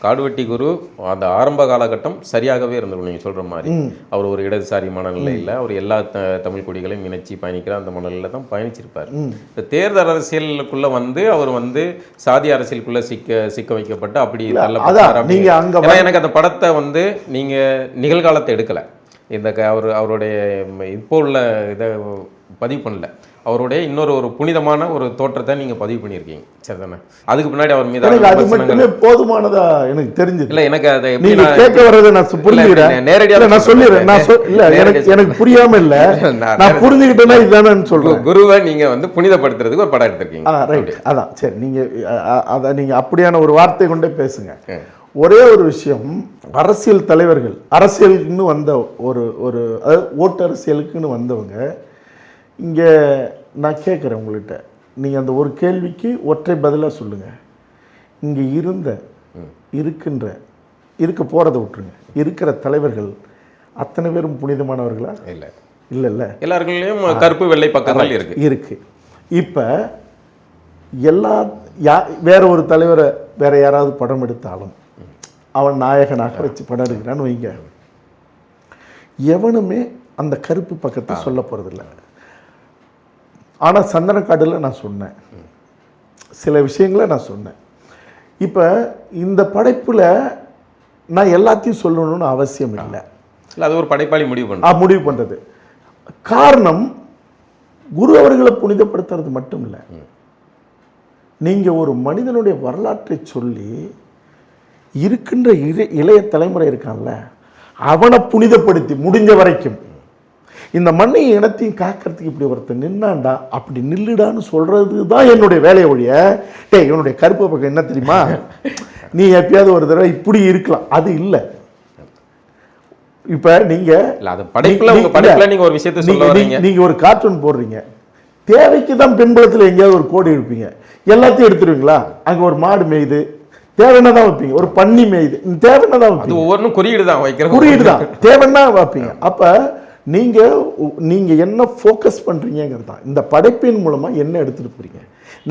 காடுவெட்டி குரு அந்த ஆரம்ப காலகட்டம் சரியாகவே இருந்திருக்கும். நீங்கள் சொல்கிற மாதிரி அவர் ஒரு இடதுசாரி மனநிலையில் அவர் எல்லா தமிழ் கொடிகளையும் இணைச்சி பயணிக்கிற அந்த மனநிலையில் தான் பயணிச்சிருப்பார். இந்த தேர்தல் அரசியலுக்குள்ளே வந்து அவர் வந்து சாதி அரசியலுக்குள்ளே சிக்க வைக்கப்பட்டு அப்படி தள்ளப்பட்டார். எனக்கு அந்த படத்தை வந்து நீங்கள் நிகழ்காலத்தை எடுக்கலை, இந்த அவருடைய இப்போ உள்ள இதை பதிவு பண்ணல, அவருடைய இன்னொரு புனிதமான ஒரு தோற்றத்தை நீங்க பதிவு பண்ணியிருக்கீங்க, சரிதானே? அதுக்கு பின்னாடி அவர் மீது போதுமானதா எனக்கு தெரிஞ்சது இல்ல. எனக்கு அதை கேட்க வர்றதை நான் புரிஞ்சுக்கிறேன், நேரடியாக நான் சொல்லிடுறேன். எனக்கு புரியாம இல்ல, நான் புரிஞ்சுக்கிட்டேன்னா இதுதானே சொல்றேன். குருவை நீங்க வந்து புனிதப்படுத்துறதுக்கு ஒரு படம் எடுத்திருக்கீங்க, ரைட்? அதான் சரி. நீங்க அதை நீங்க அப்படியான ஒரு வார்த்தை கொண்டே பேசுங்க. ஒரே ஒரு விஷயம், அரசியல் தலைவர்கள், அரசியலுக்குன்னு வந்த ஒரு ஓட்டு அரசியலுக்குன்னு வந்தவங்க இங்கே நான் கேட்குறேன் உங்கள்கிட்ட, நீங்கள் அந்த ஒரு கேள்விக்கு ஒற்றை பதிலாக சொல்லுங்கள். இங்கே இருக்க போகிறத விட்டுருங்க, இருக்கிற தலைவர்கள் அத்தனை பேரும் புனிதமானவர்களா? இல்லை இல்லை இல்லை, எல்லாருக்குள்ளேயும் கருப்பு வெள்ளை பக்கங்கள் இருக்கு இருக்கு. இப்போ வேற ஒரு தலைவரை வேற யாராவது படம் எடுத்தாலும் அவன் நாயகனாக வச்சு படம் எடுக்கிறான்னு வைங்க, எவனுமே அந்த கருப்பு பக்கத்தை சொல்ல போறதில்ல. ஆனால் சந்தனக்காடுல நான் சொன்னேன், சில விஷயங்களை நான் சொன்னேன். இப்போ இந்த படைப்புல நான் எல்லாத்தையும் சொல்லணும்னு அவசியம் இல்லை. அது ஒரு படைப்பாளி முடிவு பண்றது. காரணம், குரு அவர்களை புனிதப்படுத்துறது மட்டும் இல்லை, நீங்க ஒரு மனிதனுடைய வரலாற்றை சொல்லி இருக்கின்ற இளைய தலைமுறை இருக்கான்ல, அவனை புனிதப்படுத்தி முடிஞ்ச வரைக்கும் இந்த மண்ணையும் இனத்தையும் காக்கிறதுக்கு இப்படி ஒருத்தர் நின்னாண்டா அப்படி நில்லுடான்னு சொல்றது தான் என்னுடைய வேலையை ஒழிய, டேய் இவனுடைய கருப்பு பக்கம் என்ன தெரியுமா, நீ எப்பயாவது ஒரு தடவை இப்படி இருக்கலாம், அது இல்லை. இப்ப நீங்க ஒரு விஷயத்தை சொல்ல வரீங்க, நீங்க ஒரு கார்ட்டூன் போடுறீங்க, தேவைக்கு தான் பின்புலத்தில் எங்கேயாவது ஒரு கோடு எடுப்பீங்க, எல்லாத்தையும் எடுத்துருவீங்களா? அங்க ஒரு மாடு மேயுது, தேவைன்னா தான் வைப்பீங்க. ஒரு பன்னி மேயுது, தேவைன்னா தான் வைப்பீங்க. ஒவ்வொன்றும் குறியீடு தான் வைக்கிற, குறியீடு தான், தேவைன்னா வைப்பீங்க. அப்ப நீங்க என்ன ஃபோக்கஸ் பண்றீங்கிறது தான். இந்த படைப்பின் மூலமா என்ன எடுத்துட்டு போறீங்க?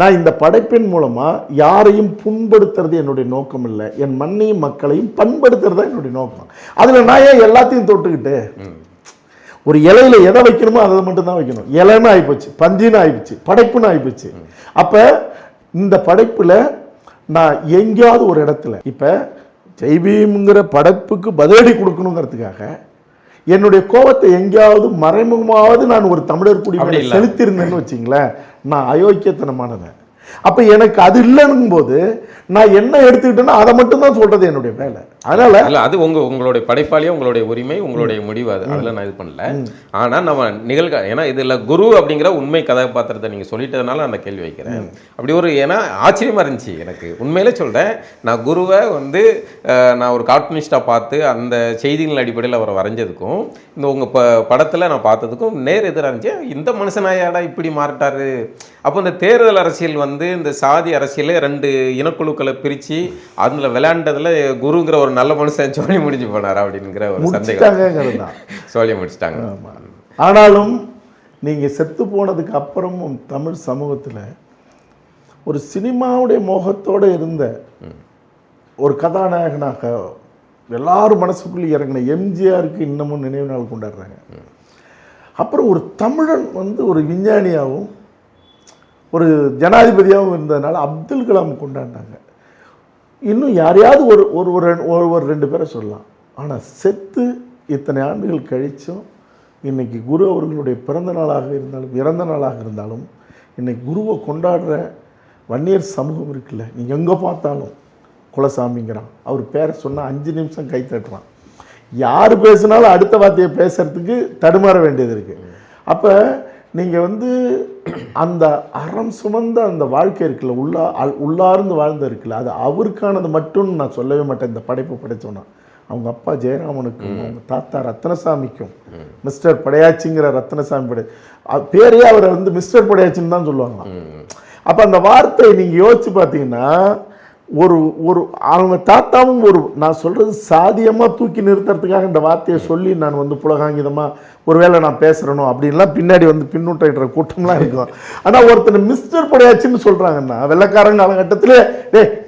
நான் இந்த படைப்பின் மூலமா யாரையும் புண்படுத்துறது என்னுடைய நோக்கம் இல்லை, என் மண்ணையும் மக்களையும் பண்படுத்துறது தான் என்னுடைய நோக்கம். அதுல நான் ஏன் எல்லாத்தையும் தொட்டுக்கிட்டு ஒரு இலையில எதை வைக்கணுமோ அதை மட்டும் தான் வைக்கணும். இலைன்னு ஆயிப்போச்சு, பஞ்சின்னு ஆயிப்போச்சு, படைப்புன்னு ஆயிப்போச்சு. அப்ப இந்த படைப்புல நான் எங்கேயாவது ஒரு இடத்துல இப்ப ஜெய்பீம்ங்கிற படைப்புக்கு பதிலடி கொடுக்கணுங்கிறதுக்காக என்னுடைய கோபத்தை எங்கேயாவது மறைமுகமாவது நான் ஒரு தமிழர் குடிமகனை செலுத்திருந்தேன்னு வச்சிங்களேன், நான் அயோக்கியத்தனமானவன். அப்ப எனக்கு அது இல்லைன்னும் போது நான் என்ன எடுத்துக்கிட்டேன்னா அதை மட்டும் தான் சொல்றது என்னுடைய வேலை. அதனால அது உங்களுடைய படைப்பாளியே உங்களுடைய உரிமை, உங்களுடைய முடிவு. அது அதில் நான் இது பண்ணல. ஆனா நம்ம ஏன்னா இதுல குரு அப்படிங்கிற உண்மை கதாபாத்திரத்தை நீங்க சொல்லிட்டதுனால அந்த கேள்வி வைக்கிறேன். அப்படி ஒரு ஏன்னா ஆச்சரியமா இருந்துச்சு எனக்கு, உண்மையிலே சொல்றேன். நான் குருவை நான் ஒரு கார்ட்டூனிஸ்டா பார்த்து அந்த செய்திகள் அடிப்படையில் அவரை வரைஞ்சதுக்கும் இந்த உங்க படத்துல நான் பார்த்ததுக்கும் நேர் எதிராக இருந்துச்சு. இந்த மனுஷனாயாடா இப்படி மாறிட்டாரு. அப்போ இந்த தேர்தல் அரசியல் இந்த சாதி அரசியலே 2 இனக்குழுக்களை பிரிச்சு அதுல விளையாண்டதுல குருங்கிற ஒரு நல்ல மனுஷன் சொல்லி முடிஞ்சு போனார் அப்படிங்கிற ஒரு சந்தேகம் சொல்லி முடிச்சிட்டாங்க. ஆனாலும் நீங்க செத்து போனதுக்கு அப்புறமும் தமிழ் சமூகத்துல ஒரு சினிமாவுடைய மோகத்தோட இருந்த ஒரு கதாநாயகனாக எல்லாரும் மனசுக்குள்ளே இறங்கின எம்ஜிஆருக்கு இன்னமும் நினைவு நாள் கொண்டாடுறாங்க. அப்புறம் ஒரு தமிழன் ஒரு விஞ்ஞானியாகவும் ஒரு ஜனாதிபதியாகவும் இருந்ததுனால அப்துல் கலாம் கொண்டாடினாங்க. இன்னும் யாரையாவது ஒரு 2 பேரை சொல்லலாம். ஆனால் செத்து இத்தனை ஆண்டுகள் கழிச்சும் இன்னைக்கு குரு அவர்களுடைய பிறந்த நாளாக இருந்தாலும் இறந்த நாளாக இருந்தாலும் இன்னைக்கு குருவை கொண்டாடுற வன்னியர் சமூகம் இருக்குல்ல, நீங்கள் எங்கே பார்த்தாலும் குலசாமிங்கிறான். அவர் பேரை சொன்னால் 5 நிமிஷம் கை தட்டுறான். யார் பேசினாலும் அடுத்த வார்த்தையை பேசுறதுக்கு தடுமாற வேண்டியது இருக்குது. அப்போ நீங்கள் அந்த அறம் சுமந்த அந்த வாழ்க்கை இருக்குல்ல, உள்ளார்ந்து வாழ்ந்த இருக்குல்ல, அது அவருக்கானது மட்டும் நான் சொல்லவே மாட்டேன். இந்த படைப்பு படைச்சோன்னா அவங்க அப்பா ஜெயராமனுக்கும் அவங்க தாத்தா ரத்னசாமிக்கும் மிஸ்டர் படையாச்சிங்கிற ரத்னசாமி பேரையே அவரை மிஸ்டர் படையாச்சின்னு தான் சொல்லுவாங்க. அப்போ அந்த வார்த்தை நீங்கள் யோசிச்சு பார்த்தீங்கன்னா அவங்க தாத்தாவும் நான் சொல்றது சாதியமா தூக்கி நிறுத்துறதுக்காக இந்த வார்த்தையை சொல்லி நான் புலகாங்கிதமா ஒருவேளை நான் பேசுறேனோ அப்படின்லாம் பின்னாடி பின்னூட்ட கூட்டம்லாம் இருக்கும். ஆனா ஒருத்தனை மிஸ்டர் படையாச்சின்னு சொல்றாங்கன்னா வெள்ளக்காரங்க காலகட்டத்திலே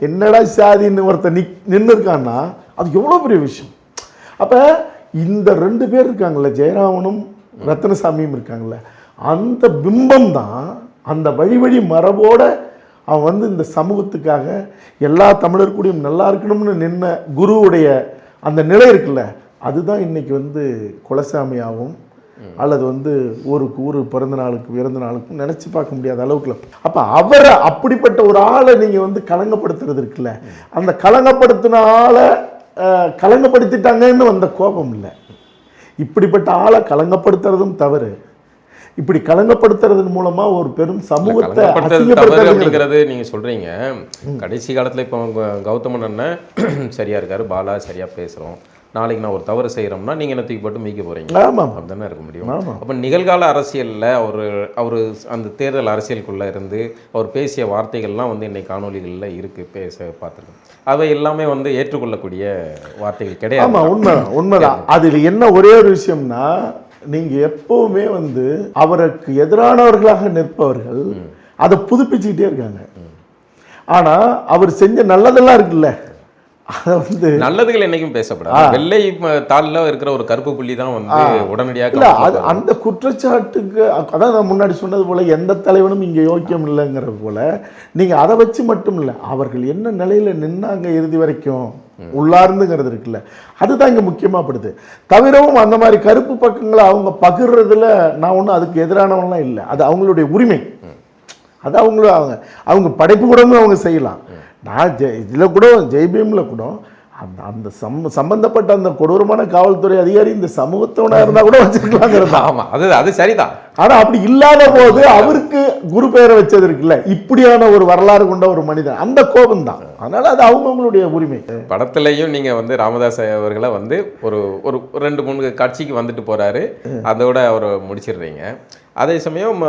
என்னடா சாதின்னு ஒருத்தர் நின்று இருக்கான்னா அது எவ்வளவு பெரிய விஷயம். அப்ப இந்த 2 பேர் இருக்காங்கல்ல, ஜெயராமனும் ரத்னசாமியும் இருக்காங்கல்ல, அந்த பிம்பம் தான் அந்த வழி மரபோட அவன் இந்த சமூகத்துக்காக எல்லா தமிழர் கூடியும் நல்லா இருக்கணும்னு நின்ன குருவுடைய அந்த நிலை இருக்குல்ல, அதுதான் இன்னைக்கு குலசாமியாகவும் அல்லது ஊருக்கு பிறந்த நாளுக்கு இறந்த நாளுக்கும் நினைச்சு பார்க்க முடியாத அளவுக்குல. அப்ப அவரை அப்படிப்பட்ட ஒரு ஆளை நீங்க கலங்கப்படுத்துறது இருக்குல்ல, அந்த கலங்கப்படுத்தின ஆளை கலங்கப்படுத்திட்டாங்கன்னு வந்த கோபம் இல்லை. இப்படிப்பட்ட ஆளை கலங்கப்படுத்துறதும் தவறு. இப்படி கலங்கப்படுத்துறதன் மூலமா ஒரு பெரும் சமூகத்தை அப்படிங்கிறது நீங்க சொல்றீங்க. கடைசி காலத்துல இப்போ கௌதமன் அண்ணன் சரியா இருக்காரு, பாலா சரியா பேசுறோம், நாளைக்கு நான் ஒரு தவறு செய்கிறோம்னா நீங்கள் என்ன தூக்கி போட்டு மீக்க போகிறீங்க. ஆமாம், அப்படிதானே இருக்க முடியும். ஆமாம். அப்போ நிகழ்கால அரசியலில் அவர் அந்த தேர்தல் அரசியலுக்குள்ளே இருந்து அவர் பேசிய வார்த்தைகள்லாம் வந்து இன்னைக்கு காணொலிகளில் இருக்குது, பேச பார்த்துருக்கோம். அவை எல்லாமே வந்து ஏற்றுக்கொள்ளக்கூடிய வார்த்தைகள் கிடையாது. ஆமாம், உண்மைதான். அதில் என்ன ஒரே ஒரு விஷயம்னா, நீங்கள் எப்பவுமே வந்து அவருக்கு எதிரானவர்களாக நிற்பவர்கள் அதை புதுப்பிச்சுக்கிட்டே இருக்காங்க. ஆனால் அவர் செஞ்ச நல்லதெல்லாம் இருக்குல்ல, அதை வந்து நல்லதுகள் என்னைக்கும் பேசப்படாது. வெள்ளை தாளில் இருக்கிற ஒரு கருப்பு புள்ளி தான் வந்து உடனடியாக இல்லை. அது அந்த குற்றச்சாட்டுக்கு, அதான் நான் முன்னாடி சொன்னது போல எந்த தலைவனும் இங்கே யோக்கியம் இல்லைங்கிறது போல, நீங்கள் அதை வச்சு மட்டும் இல்லை, அவர்கள் என்ன நிலையில் நின்னாங்க இறுதி வரைக்கும் உள்ளார்ந்துங்கிறது இருக்குல்ல, அதுதான் இங்கே முக்கியமாகப்படுது. தவிரவும் அந்த மாதிரி கருப்பு பக்கங்களை அவங்க பகிர்றதுல நான் ஒன்றும் அதுக்கு எதிரானவங்களாம் இல்லை. அது அவங்களுடைய உரிமை. அது அவங்க படைப்பு கூடவும் அவங்க செய்யலாம். நான் இதில் கூட ஜெய்பீமில் கூட அந்த சம்பந்தப்பட்ட அந்த கொடூரமான காவல்துறை அதிகாரி இந்த சமூகத்தவனாக இருந்தால் கூட வச்சிருக்கலாங்கிறது. ஆமாம், அது சரிதான். ஆனால் அப்படி இல்லாத போது அவருக்கு குரு பெயரை வச்சது இருக்குல்ல, இப்படியான ஒரு வரலாறு கொண்ட ஒரு மனிதன், அந்த கோபம் தான். அதனால அது அவங்களுடைய உரிமை. படத்துலையும் நீங்கள் வந்து ராமதாஸ் அவர்களை வந்து ஒரு 2-3 காட்சிக்கு வந்துட்டு போகிறாரு, அதோட அவரை முடிச்சிடுறீங்க. அதே சமயம்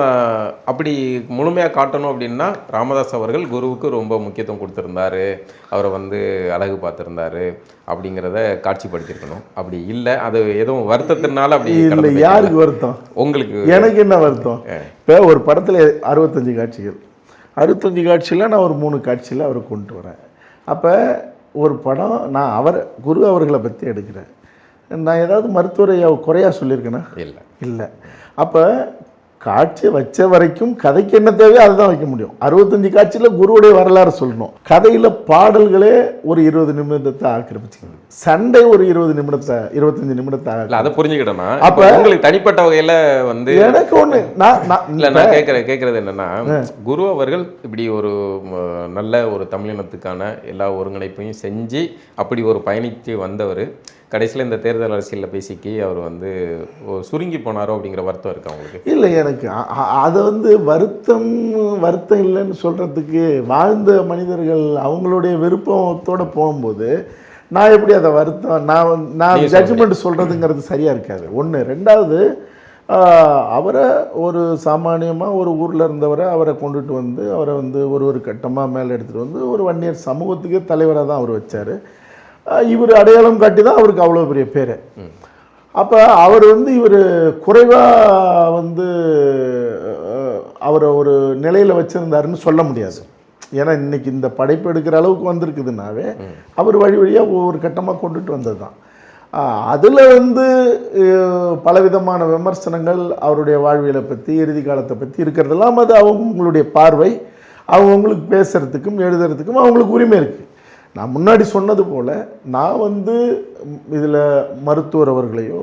அப்படி முழுமையாக காட்டணும் அப்படின்னா ராமதாஸ் அவர்கள் குருவுக்கு ரொம்ப முக்கியத்துவம் கொடுத்துருந்தாரு, அவரை வந்து அழகு பார்த்துருந்தாரு அப்படிங்கிறத காட்சிப்படுத்திருக்கணும். அப்படி இல்லை, அது எதுவும் வருத்தத்தினால அப்படி இல்லை. யாருக்கு வருத்தம்? உங்களுக்கு. எனக்கு என்ன வருத்தம்? இப்போ ஒரு படத்தில் 65 காட்சிகள், 65 காட்சியில் நான் ஒரு 3 காட்சியில் அவரை கொண்டு வரேன். அப்போ ஒரு படம் நான் குரு அவர்களை பற்றி எடுக்கிறேன், நான் ஏதாவது மருத்துவரை குறையா சொல்லியிருக்கேன்னா? இல்லை. அப்போ காட்சி வச்ச வரைக்கும் கதைக்கு என்ன தேவையோ அதுதான் வைக்க முடியும். 65 காட்சியில் குருவுடைய வரலாறு சொல்லணும். கதையில் பாடல்களே ஒரு 20 நிமிடத்தை ஆக்கிரமிச்சுக்கணும். சண்டை ஒரு 20 நிமிடத்தை 25 நிமிடத்தை அதை புரிஞ்சுக்கிட்டோம்னா, அப்போ உங்களுக்கு தனிப்பட்ட வகையில் வந்து எனக்கு ஒன்று நான் கேட்கறது என்னன்னா, குரு அவர்கள் இப்படி ஒரு நல்ல ஒரு தமிழினத்துக்கான எல்லா ஒருங்கிணைப்பையும் செஞ்சு அப்படி ஒரு பயணித்து வந்தவர், கடைசியில் இந்த தேர்தல் அரசியலில் பேசிக்கி அவர் வந்து சுருங்கி போனாரோ அப்படிங்கிற வருத்தம் இருக்கு அவங்களுக்கு? இல்லை, எனக்கு அதை வந்து வருத்தம் இல்லைன்னு சொல்கிறதுக்கு, வாழ்ந்த மனிதர்கள் அவங்களுடைய விருப்பத்தோடு போகும்போது நான் எப்படி அதை வருத்தம் நான் ஜட்ஜ்மெண்ட் சொல்கிறதுங்கிறது சரியாக இருக்காது. ஒன்று. ரெண்டாவது, அவரை ஒரு சாமானியமாக ஒரு ஊரில் இருந்தவரை அவரை கொண்டுட்டு வந்து அவரை வந்து ஒரு கட்டமாக மேலே எடுத்துகிட்டு வந்து ஒரு வன்னியர் சமூகத்துக்கே தலைவராக தான் அவர் வச்சார். இவர் அடையாளம் காட்டி தான் அவருக்கு அவ்வளோ பெரிய பேர். அப்போ அவர் வந்து இவர் குறைவாக வந்து அவரை ஒரு நிலையில் வச்சுருந்தாருன்னு சொல்ல முடியாது. ஏன்னா இன்னைக்கு இந்த படைப்பு எடுக்கிற அளவுக்கு வந்திருக்குதுனாவே அவர் வழியாக ஒவ்வொரு கட்டமாக கொண்டுட்டு வந்தது தான். அதில் வந்து பலவிதமான விமர்சனங்கள் அவருடைய வாழ்வியலை பற்றி, இறுதி காலத்தை பற்றி இருக்கிறதெல்லாம் அது அவங்களுடைய பார்வை, அவங்களுக்கு பேசுகிறதுக்கும் எழுதுறதுக்கும் அவங்களுக்கு உரிமை இருக்குது. நான் முன்னாடி சொன்னது போல் நான் வந்து இதில் மருத்துவர் அவர்களையோ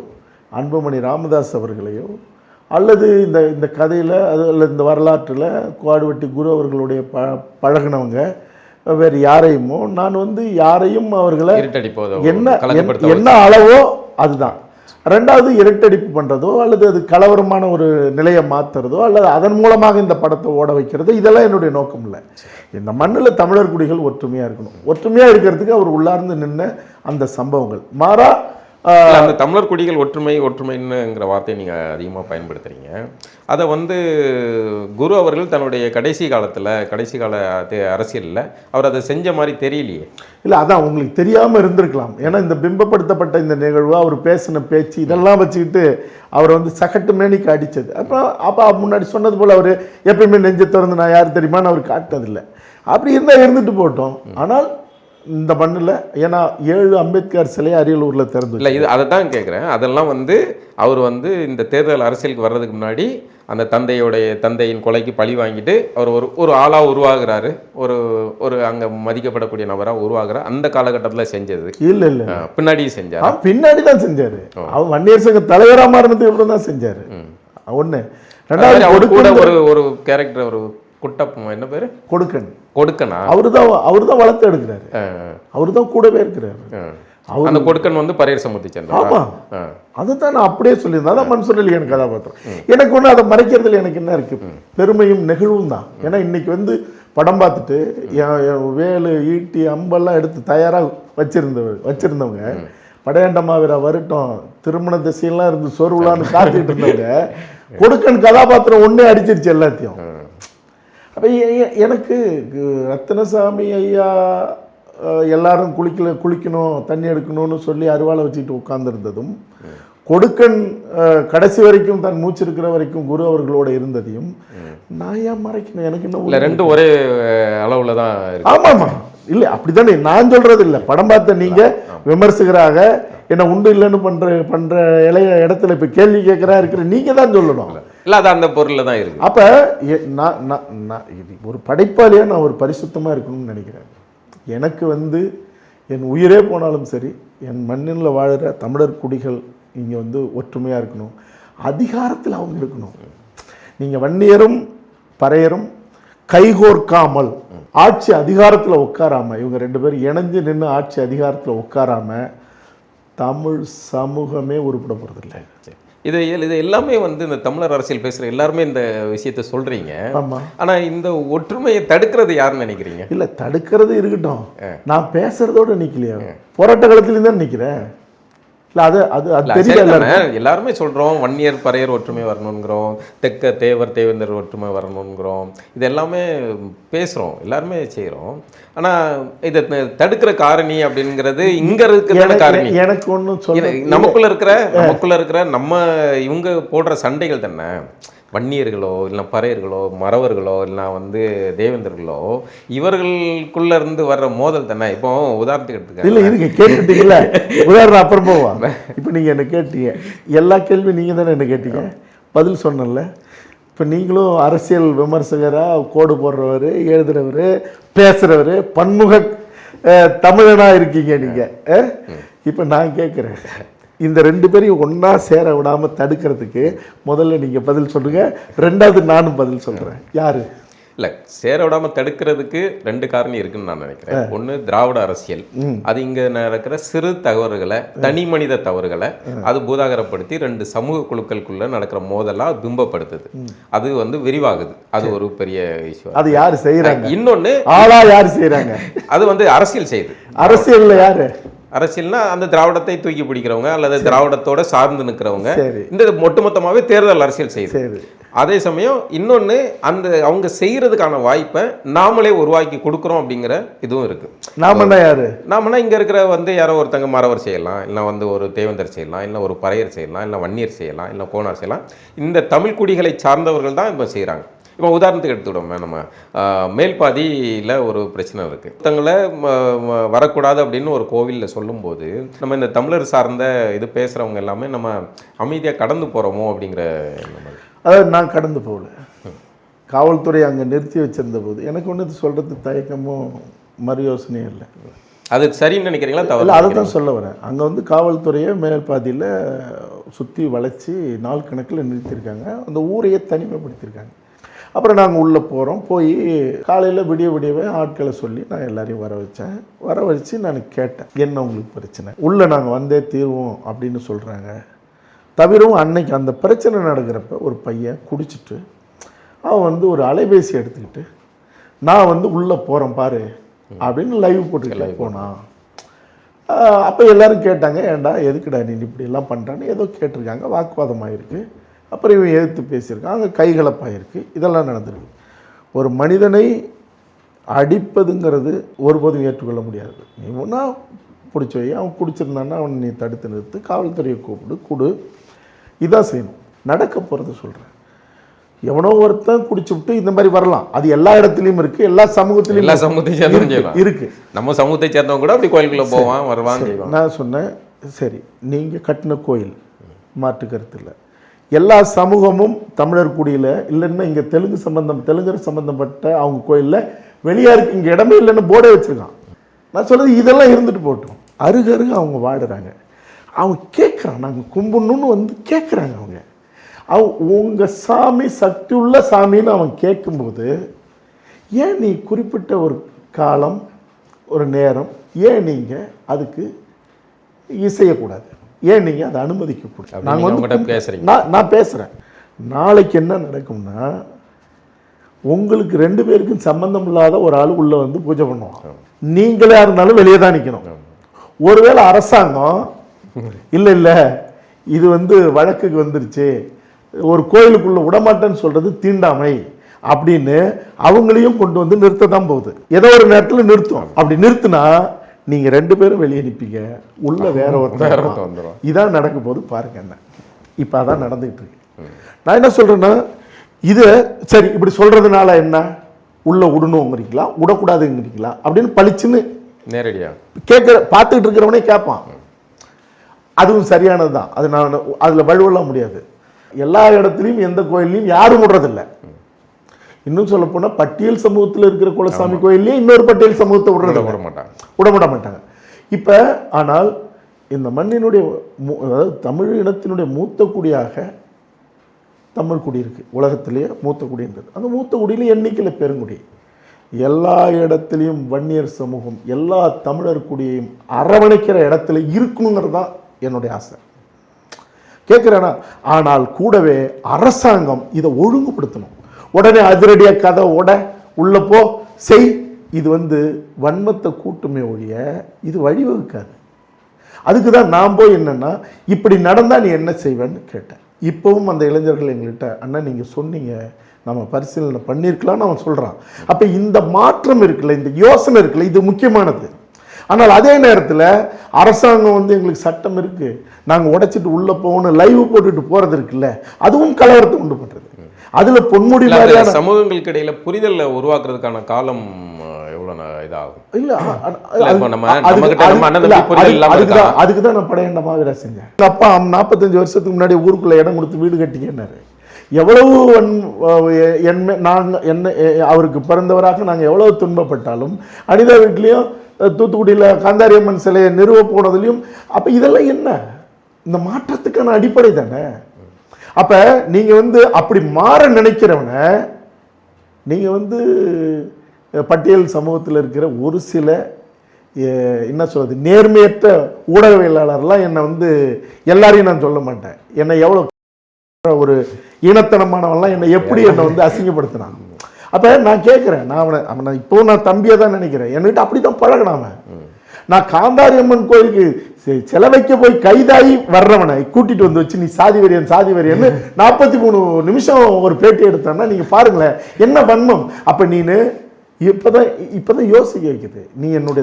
அன்புமணி ராமதாஸ் அவர்களையோ அல்லது இந்த கதையில் அல்லது இந்த வரலாற்றில் குவாடுவெட்டி குரு அவர்களுடைய பழகினவங்க வேறு யாரையுமோ நான் வந்து யாரையும் அவர்களை என்ன அளவோ அதுதான். ரெண்டாவது, இரட்டடிப்பு பண்ணுறதோ அல்லது அது கலவரமான ஒரு நிலையை மாற்றுறதோ அல்லது அதன் மூலமாக இந்த படத்தை ஓட வைக்கிறதோ இதெல்லாம் என்னுடைய நோக்கம் இல்லை. இந்த மண்ணில் தமிழர் குடிகள் ஒற்றுமையாக இருக்கணும். ஒற்றுமையாக இருக்கிறதுக்கு அவர் உள்ளார்ந்து நின்ன அந்த சம்பவங்கள் மாறா அந்த தமிழர் குடிகள் ஒற்றுமைங்கிற வார்த்தையை நீங்கள் அதிகமாக பயன்படுத்துகிறீங்க. அதை வந்து குரு அவர்கள் தன்னுடைய கடைசி கால அரசியலில் அவர் அதை செஞ்ச மாதிரி தெரியலையே. இல்லை, அதான் உங்களுக்கு தெரியாமல் இருந்திருக்கலாம். ஏன்னா இந்த பிம்பப்படுத்தப்பட்ட இந்த நிகழ்வு, அவர் பேசின பேச்சு இதெல்லாம் வச்சுக்கிட்டு அவரை வந்து சகட்டு மேனிக்கு அடித்தது. அப்போ முன்னாடி சொன்னது போல் அவர் எப்பயுமே நெஞ்சை திறந்து நான் யார் தெரியுமான்னு அவர் காட்டினதில்லை. அப்படி இருந்தால் இருந்துட்டு போட்டோம். ஆனால் இந்த மண்ணில் ஏன்னா 7 அம்பேத்கர் சிலை அரியலூரில் திறந்து இல்லை, இது அதை தான் கேட்குறேன். அதெல்லாம் வந்து அவர் வந்து இந்த தேர்தல் அரசியலுக்கு வர்றதுக்கு முன்னாடி அந்த தந்தையின் கொலைக்கு பழி வாங்கிட்டு அவர் ஒரு ஆளாக உருவாகிறாரு, ஒரு அங்கே மதிக்கப்படக்கூடிய நபராக உருவாகிறார். அந்த காலகட்டத்தில் செஞ்சது இல்லை பின்னாடி செஞ்சார். பின்னாடி தான் செஞ்சார். அவர் வன்னியர் சங்க தலைவராக மாறினது எப்படி தான் செஞ்சார். ஒன்று. ரெண்டாவது, அவர் கூட ஒரு கேரக்டர், ஒரு குட்டப்பம், என்ன பேரு, கொடுக்கனா, அவரு தான் வளர்த்து எடுக்கிறாரு, அவரு தான் கூடவே இருக்கிறாரு. அந்த கொடுக்கன் வந்து பரையர் சமூகத்தை சேர்ந்தார். ஆமா, அதுதான் நான் அப்படியே சொல்லியிருந்தேன். அதான் மன்சூர் எனக்கு கதாபாத்திரம். எனக்கு ஒன்று அதை மறைக்கிறதுல எனக்கு என்ன இருக்கு, பெருமையும் நெகிழ்வும் தான். ஏன்னா இன்னைக்கு வந்து படம் பார்த்துட்டு வேலு ஈட்டி அம்பெல்லாம் எடுத்து தயாராக வச்சிருந்தவங்க படையாண்டமாவீரா வரட்டும், திருமண திசையெல்லாம் இருந்து சொருவலான்னு காத்துக்கிட்டு இருந்தவங்க கொடுக்கன் கதாபாத்திரம் ஒன்றே அடிச்சிருச்சு எல்லாத்தையும். அப்போ எனக்கு ரத்தினசாமி ஐயா எல்லாரும் குளிக்கணும் தண்ணி எடுக்கணும்னு சொல்லி அருவாளை வச்சுக்கிட்டு உட்கார்ந்துருந்ததும், கொடுக்கன் கடைசி வரைக்கும் தன் மூச்சு இருக்கிற வரைக்கும் குரு அவர்களோட இருந்ததையும் நான் ஏன் மறைக்கணும்? எனக்கு இன்னும் ரெண்டும் ஒரே அளவுல தான். ஆமாமா, இல்லை அப்படித்தானே நான் சொல்றது இல்லை. படம் பார்த்த நீங்க விமர்சகராக என்ன உண்டு இல்லைன்னு பண்ற இளைய இடத்துல இப்ப கேள்வி கேட்கிறா இருக்கிற நீங்க தான் சொல்லணும். இல்ல அது அந்த பொருள்ல தான் இருக்கு. அப்ப நான் ஒரு படைப்பாளியா நான் ஒரு பரிசுத்தமா இருக்கணும்னு நினைக்கிறேன். எனக்கு என் உயிரே போனாலும் சரி, என் மண்ணில் வாழுற தமிழர் குடிகள் இங்கே ஒற்றுமையாக இருக்கணும், அதிகாரத்தில் அவங்க இருக்கணும். நீங்கள் வன்னியரும் பறையரும் கைகோர்க்காமல் ஆட்சி அதிகாரத்தில் உட்காராம, இவங்க 2 பேரும் இணைஞ்சு நின்று ஆட்சி அதிகாரத்தில் உட்காராம தமிழ் சமூகமே உருப்பட போகிறதில்லை. இது எல்லாமே இந்த தமிழர் அரசியல் பேசுகிற எல்லாருமே இந்த விஷயத்த சொல்கிறீங்க. ஆமாம், ஆனால் இந்த ஒற்றுமையை தடுக்கிறது யாருன்னு நினைக்கிறீங்க? இல்லை, தடுக்கிறது இருக்கட்டும், நான் பேசுறதோட நிற்கலையா, போராட்ட காலத்துலேயும் தான் நிற்கிறேன். இல்லை அது தெரியல. எல்லாருமே சொல்கிறோம் வன்னியர் பறையர் ஒற்றுமை வரணுங்கிறோம், தெற்க தேவேந்தர் ஒற்றுமை வரணுங்கிறோம், இது எல்லாமே பேசுகிறோம், எல்லாருமே செய்கிறோம். ஆனால் இதை தடுக்கிற காரணி அப்படிங்கிறது இங்கே இருக்கிற காரணி எனக்கு ஒன்றும் சொல்ல, நமக்குள்ள இருக்கிற நம்ம இவங்க போடுற சண்டைகள் தானே. வன்னியர்களோ இல்லை பறையர்களோ மறவர்களோ இல்லை தேவேந்தர்களோ இவர்களுக்குள்ள இருந்து வர்ற மோதல் தானே. இப்போ உதாரணத்துக்கு எடுத்துக்க, இல்லை இருக்கு கேட்டுட்டீங்களா, உதாரணம் அப்புறம் போவா. இப்போ நீங்கள் என்ன கேட்டீங்க, எல்லா கேள்வி நீங்கள் தானே என்ன கேட்டீங்க, பதில் சொன்னல. இப்போ நீங்களும் அரசியல் விமர்சகராக கோடு போடுறவர், எழுதுறவர், பேசுகிறவர், பன்முக தமிழனாக இருக்கீங்க நீங்கள். இப்போ நான் கேட்குறேன், இந்த 2 பேரையும் ஒன்றா சேர விடாமல் தடுக்கிறதுக்கு முதல்ல நீங்கள் பதில் சொல்லுங்கள், 2வது நானும் பதில் சொல்கிறேன். யார்? இல்லை, சேர விடாமல் தடுக்கிறதுக்கு 2 காரணம் இருக்குன்னு நான் நினைக்கிறேன். ஒன்று திராவிட அரசியல், அது இங்கே நடக்கிற சிறு தவறுகளை, தனி மனித தவறுகளை அது பூதாகரப்படுத்தி 2 சமூக குழுக்களுக்குள்ள நடக்கிற மோதலாக பிம்பப்படுத்துது. அது விரிவாகுது, அது ஒரு பெரிய இஷ்யூ. அது யார் செய்கிறாங்க? இன்னொன்று ஆளா யார் செய்கிறாங்க? அது அரசியல் செய்யுது. அரசியல் யாரு? அரசியல்னா அந்த திராவிடத்தை தூக்கி பிடிக்கிறவங்க அல்லது திராவிடத்தோட சார்ந்து நிற்கிறவங்க. இந்த ஒட்டுமொத்தமாகவே தேர்தல் அரசியல் செய்யுது. அதே சமயம் இன்னொன்று, அவங்க செய்யறதுக்கான வாய்ப்பை நாமளே உருவாக்கி கொடுக்குறோம் அப்படிங்கிற இதுவும் இருக்கு. நாமன்னா யாரு? நாமனா இங்க இருக்கிற யாரோ ஒருத்தங்க மறவர் செய்யலாம், இல்லை ஒரு தேவேந்தர் செய்யலாம், இல்லை ஒரு பறையர் செய்யலாம், இல்லை வன்னியர் செய்யலாம், இல்லை கோனார் செய்யலாம். இந்த தமிழ் குடிகளை சார்ந்தவர்கள் தான் இப்போ செய்கிறாங்க. இப்போ உதாரணத்துக்கு எடுத்துக்கிட்டோமே, நம்ம மேல்பாதியில் ஒரு பிரச்சனை இருக்குது, ஒருத்தங்களை வரக்கூடாது அப்படின்னு ஒரு கோவிலில் சொல்லும்போது நம்ம இந்த தமிழர் சார்ந்த இது பேசுகிறவங்க எல்லாமே நம்ம அமைதியாக கடந்து போகிறோமோ அப்படிங்கிற. அதாவது நான் கடந்து போகல, காவல்துறை அங்கே நிறுத்தி வச்சிருந்த போது எனக்கு ஒன்று சொல்கிறது தயக்கமும் மறுயோசனையும் இல்லை. அது சரின்னு நினைக்கிறீங்களா? இல்லை, அதை தான் சொல்ல வரேன். அங்கே காவல்துறையை மேல்பாதியில் சுற்றி வளைச்சி நாள் கணக்கில் நிறுத்தியிருக்காங்க, அந்த ஊரையே தனிமைப்படுத்தியிருக்காங்க. அப்புறம் நாங்கள் உள்ளே போகிறோம், போய் காலையில் விடியவே ஆட்களை சொல்லி நான் எல்லாரையும் வர வச்சு நான் கேட்டேன், என்ன உங்களுக்கு பிரச்சனை, உள்ளே நாங்கள் வந்தே தீர்வோம் அப்படின்னு சொல்கிறாங்க. தவிரவும் அன்னைக்கு அந்த பிரச்சனை நடக்கிறப்ப ஒரு பையன் குடிச்சிட்டு அவன் ஒரு அலைபேசி எடுத்துக்கிட்டு நான் உள்ளே போகிறேன் பாரு அப்படின்னு லைவ் போட்டுக்கிட்டு போனான். அப்போ எல்லோரும் கேட்டாங்க, ஏன்டா எதுக்குடா நீ இப்படியெல்லாம் பண்ணுறான்னு ஏதோ கேட்டிருக்காங்க, வாக்குவாதமாகிருக்கு. அப்புறம் இவன் எதிர்த்து பேசியிருக்கான், அங்கே கைகலப்பாயிருக்கு, இதெல்லாம் நடந்திருக்கு. ஒரு மனிதனை அடிப்பதுங்கிறது ஒருபோதும் ஏற்றுக்கொள்ள முடியாது. நீ ஒன்றா பிடிச்சி வை, அவன் குடிச்சிருந்தான்னா அவன் நீ தடுத்து நிறுத்து, காவல்துறையை கொடு, இதான் செய்யணும். நடக்க போகிறது சொல்கிறேன். எவனோ ஒருத்தன் குடிச்சு விட்டு இந்த மாதிரி வரலாம், அது எல்லா இடத்துலையும் இருக்குது, எல்லா சமூகத்திலையும் இருக்குது. நம்ம சமூகத்தை சேர்ந்தவங்க கூட அப்படி கோயிலுக்குள்ளே போவான் வருவான். நான் சொன்னேன், சரி நீங்கள் கட்டின கோயில் மாற்று கருத்து இல்லை, எல்லா சமூகமும் தமிழர் குடியில் இல்லைன்னா இங்கே தெலுங்கர் சம்பந்தப்பட்ட அவங்க கோயிலில் வெளியாருக்கு இங்கே இடமே இல்லைன்னு போர்டே வச்சுருக்கான். நான் சொல்கிறது இதெல்லாம் இருந்துட்டு போட்டோம், அருகருக அவங்க வாடுறாங்க, அவங்க கேட்குறான், நாங்கள் கும்பிடணுன்னு கேட்குறாங்க. உங்கள் சாமி சக்தி உள்ள சாமின்னு அவன் கேட்கும்போது ஏன் நீ குறிப்பிட்ட ஒரு காலம் ஒரு நேரம் ஏன் நீங்கள் அதுக்கு இசையக்கூடாது, ஏன் நீங்கள் அதை அனுமதிக்கக்கூடாது? நான் பேசுகிறேன். நாளைக்கு என்ன நடக்கும்னா, உங்களுக்கு 2 பேருக்கும் சம்பந்தம் இல்லாத ஒரு ஆள் உள்ளே பூஜை பண்ணுவான், நீங்களே இருந்தாலும் வெளியே தான் நிற்கணும். ஒருவேளை அரசாங்கம் இல்லை இது வந்து வழக்குக்கு வந்துருச்சு, ஒரு கோயிலுக்குள்ள விடமாட்டேன்னு சொல்றது தீண்டாமை அப்படின்னு அவங்களையும் கொண்டு வந்து நிறுத்த தான் போகுது. ஏதோ ஒரு நேரத்தில் நிறுத்தும். அப்படி நிறுத்தினா நீங்க 2 பேரும் வெளியே நிற்பீங்க, உள்ள வேற ஒருத்தர் வந்துடும். இதான் நடக்க போது பாருங்க. என்ன இப்போ அதான் நடந்துகிட்டு இருக்கு. நான் என்ன சொல்றேன்னா, இது சரி இப்படி சொல்றதுனால என்ன, உள்ள விடணுங்கிறீங்களா விடக்கூடாதுங்கிறீங்களா அப்படின்னு பளிச்சுன்னு நேரடியா கேட்குற பார்த்துக்கிட்டு இருக்கிறவனே கேட்பான். அதுவும் சரியானது தான். அது நான் அதில் வலுவெல்லாம் முடியாது. எல்லா இடத்துலையும் எந்த கோயிலையும் யாரும் விடுறதில்லை. இன்னும் சொல்ல போனால் பட்டியல் சமூகத்தில் இருக்கிற குலசாமி கோயிலையும் இன்னொரு பட்டியல் சமூகத்தை விட மாட்டாங்க. இப்போ ஆனால் இந்த மண்ணினுடைய அதாவது தமிழ் இனத்தினுடைய மூத்த குடியாக தமிழ் குடி இருக்கு. உலகத்திலேயே மூத்த குடின்றது. அந்த மூத்த குடியில எண்ணிக்கையில் பெருங்குடி. எல்லா இடத்துலையும் வன்னியர் சமூகம் எல்லா தமிழர் குடியையும் அரவணைக்கிற இடத்துல இருக்கணுங்கிறது தான் என்னுடைய ஆசை. கேட்குறேன்னா, ஆனால் கூடவே அரசாங்கம் இதை ஒழுங்குபடுத்தணும். உடனே அதிரடியா கதை உள்ள போ செய், இது வந்து வன்மத்தை கூட்டுமே ஒழிய இது வழிவகுக்காது. அதுக்கு தான் நான் போய் என்னன்னா, இப்படி நடந்தா நீ என்ன செய்வேன்னு கேட்டேன். இப்பவும் அந்த இளைஞர்கள் எங்கள்கிட்ட, அண்ணா நீங்க சொன்னீங்க, நம்ம பரிசீலனை பண்ணியிருக்கலாம்னு அவன் சொல்றான். அப்ப இந்த மாற்றம் இருக்குல்ல, இந்த யோசனை இருக்குல்ல, இது முக்கியமானது. ஆனால் அதே நேரத்தில் அரசாங்கம் வந்து எங்களுக்கு சட்டம் இருக்கு, நாங்கள் உடைச்சிட்டு உள்ள போகணும் லைவ் போட்டுட்டு போறது இருக்குல்ல, அதுவும் கலவரத்தை உண்டு பண்றது. அதுல பொன்முடி மாதிரியான சமூகங்களுக்கு இடையில புரிதலை உருவாக்குறதுக்கான காலம் எவ்வளவு இதாகும்? இல்ல அதுக்குதான் நான் படையண்டமாக செஞ்சேன். அப்பா 45 வருஷத்துக்கு முன்னாடி ஊருக்குள்ள இடம் கொடுத்து வீடு கட்டிக்கினாரு. எவ்வளவு என்ன அவருக்கு பிறந்தவராக நாங்கள் எவ்வளவு துன்பப்பட்டாலும், அனிதா வீட்லையும் தூத்துக்குடியில் காந்தாரியம்மன் சிலையை நிறுவ போனதுலையும், அப்ப இதெல்லாம் என்ன இந்த மாற்றத்துக்கான அடிப்படை தானே. அப்ப நீங்க வந்து அப்படி மாற நினைக்கிறவன, நீங்க வந்து பட்டியல் சமூகத்தில் இருக்கிற ஒரு சில என்ன சொல்றது நேர்மையற்ற ஊடகவியலாளர்லாம் என்னை வந்து எல்லாரையும் நான் சொல்ல மாட்டேன், என்னை எவ்வளவு ஒரு இனத்தனமானவன்லாம் என்னை எப்படி என்னை வந்து அசிங்கப்படுத்தினான். அப்ப நான் கேட்கிறேன், நான் இப்போ நான் தம்பியை தான் நினைக்கிறேன், என்கிட்ட அப்படித்தான் பழகினாம. நான் காந்தாரியம்மன் கோயிலுக்கு செலவைக்க போய் கைதாகி வர்றவனை கூட்டிட்டு வந்து வச்சு நீ சாதி வரியன்னு 43 நிமிஷம் ஒரு பேட்டி எடுத்தான்னா நீங்க பாருங்களேன் என்ன வன்மம். அப்ப நீனு இப்பதான் யோசிக்க வைக்குது. நீ என்னுடைய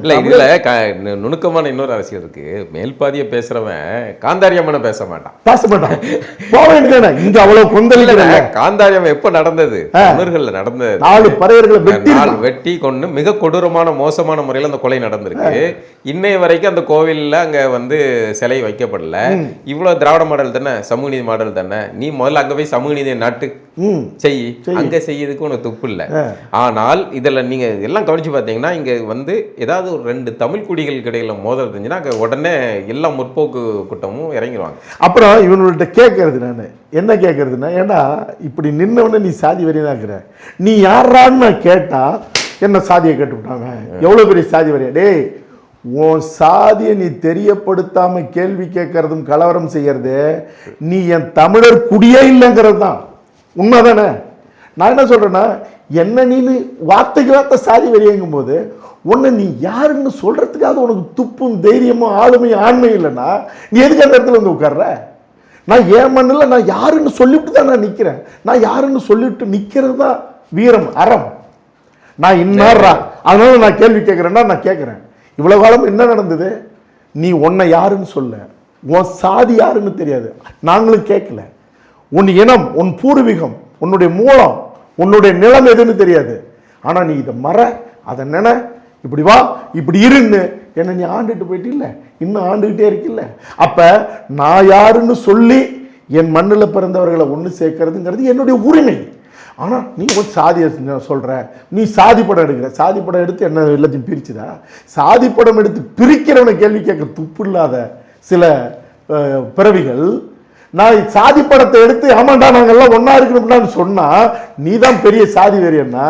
நுணுக்கமான இன்னொரு அரசியல் இருக்கு. மேல்பாதிய பேசுறவன் காந்தாரியம்மனை பேச மாட்டான் போக வேண்டியதானே. இங்க அவ்வளவு கொந்தளிக்கல. காந்தாரியம் எப்ப நடந்தது? தமிழர்கள்ல நடந்தது. 4 பறையர்களை வெட்டி கொண்டு மிக கொடூரமான மோசமான முறையில் அந்த கொலை நடந்திருக்கு. இன்னைய வரைக்கும் அந்த கோவில்ல அங்க வந்து சிலை வைக்கப்படல. இவ்வளவு திராவிட மாடல் தானே, சமூக நீதி மாடல் தானே. நீ முதல்ல அங்க போய் சமூக நீதியை நாட்டு செய், அங்க செய்யறதுக்கு உனக்கு துப்பு இல்லை. ஆனால் இதுல நீங்க எல்லாம் கவனிச்சு பார்த்தீங்கன்னா, இங்க வந்து ஏதாவது ஒரு 2 தமிழ் குடிகளுக்கு இடையில மோதல் இருந்துச்சுன்னா அங்க உடனே எல்லா முற்போக்கு கூட்டமும் இறங்கிடுவாங்க. அப்புறம் இவனுள்கிட்ட கேட்கறது, நான் என்ன கேட்கறதுன்னா, ஏன்னா இப்படி நின்னவன நீ சாதி வரையாக்குற, நீ யாரான்னு நான் கேட்டா என்ன சாதியை கேட்டுவிட்டாங்க, எவ்வளவு பெரிய சாதி வரையா. டேய், உன் சாதியை நீ தெரியப்படுத்தாம கேள்வி கேட்கறதும் கலவரம் செய்யறது, நீ என் தமிழர் குடியே இல்லைங்கிறது தான் உண்மைதானே. நான் என்ன சொல்றேன்னா, என்ன நீனு வார்த்தைக்கு வார்த்தை சாதி வரையங்கும் போது உன்னை நீ யாருன்னு சொல்றதுக்காக உனக்கு துப்பும் தைரியமும் ஆளுமையும் ஆண்மையும் இல்லைன்னா நீ எதுக்கு அந்த இடத்துல வந்து உட்கார்ற? நான் ஏன் மண்ணில் நான் யாருன்னு சொல்லிவிட்டு தான் நான் நிற்கிறேன். நான் யாருன்னு சொல்லிவிட்டு நிற்கிறது தான் வீரம், அறம். நான் இன்னார்றா, அதனால நான் கேள்வி கேட்குறேன்னா நான் கேட்குறேன். இவ்வளவு காலம் என்ன நடந்தது? நீ உன்னை யாருன்னு சொல்ல, உன் சாதி யாருன்னு தெரியாது, நாங்களும் கேட்கல. உன் இனம், உன் பூர்வீகம், உன்னுடைய மூலம், உன்னுடைய நிலம் எதுன்னு தெரியாது. ஆனா நீ இதை அதை நினை, இப்படி வா, இப்படி இருன்னு என்ன நீ ஆண்டுட்டு போயிட்டு இல்லை, இன்னும் ஆண்டுகிட்டே இருக்குல்ல. அப்ப நான் யாருன்னு சொல்லி என் மண்ணில் பிறந்தவர்களை ஒன்று சேர்க்கறதுங்கிறது என்னுடைய உரிமை. ஆனா நீ ஒரு சாதியை சொல்ற, நீ சாதி படம் எடுக்கிற, சாதி படம் எடுத்து என்ன எல்லாத்தையும் பிரிச்சுதா? சாதி படம் எடுத்து பிரிக்கிறவனை கேள்வி கேட்க துப்பு இல்லாத சில பிறவிகள், நான் சாதி படத்தை எடுத்து ஆமாண்டா நாங்கெல்லாம் ஒன்னா இருக்கணும்னு சொன்னா நீ தான் பெரிய சாதி வெறியன்னா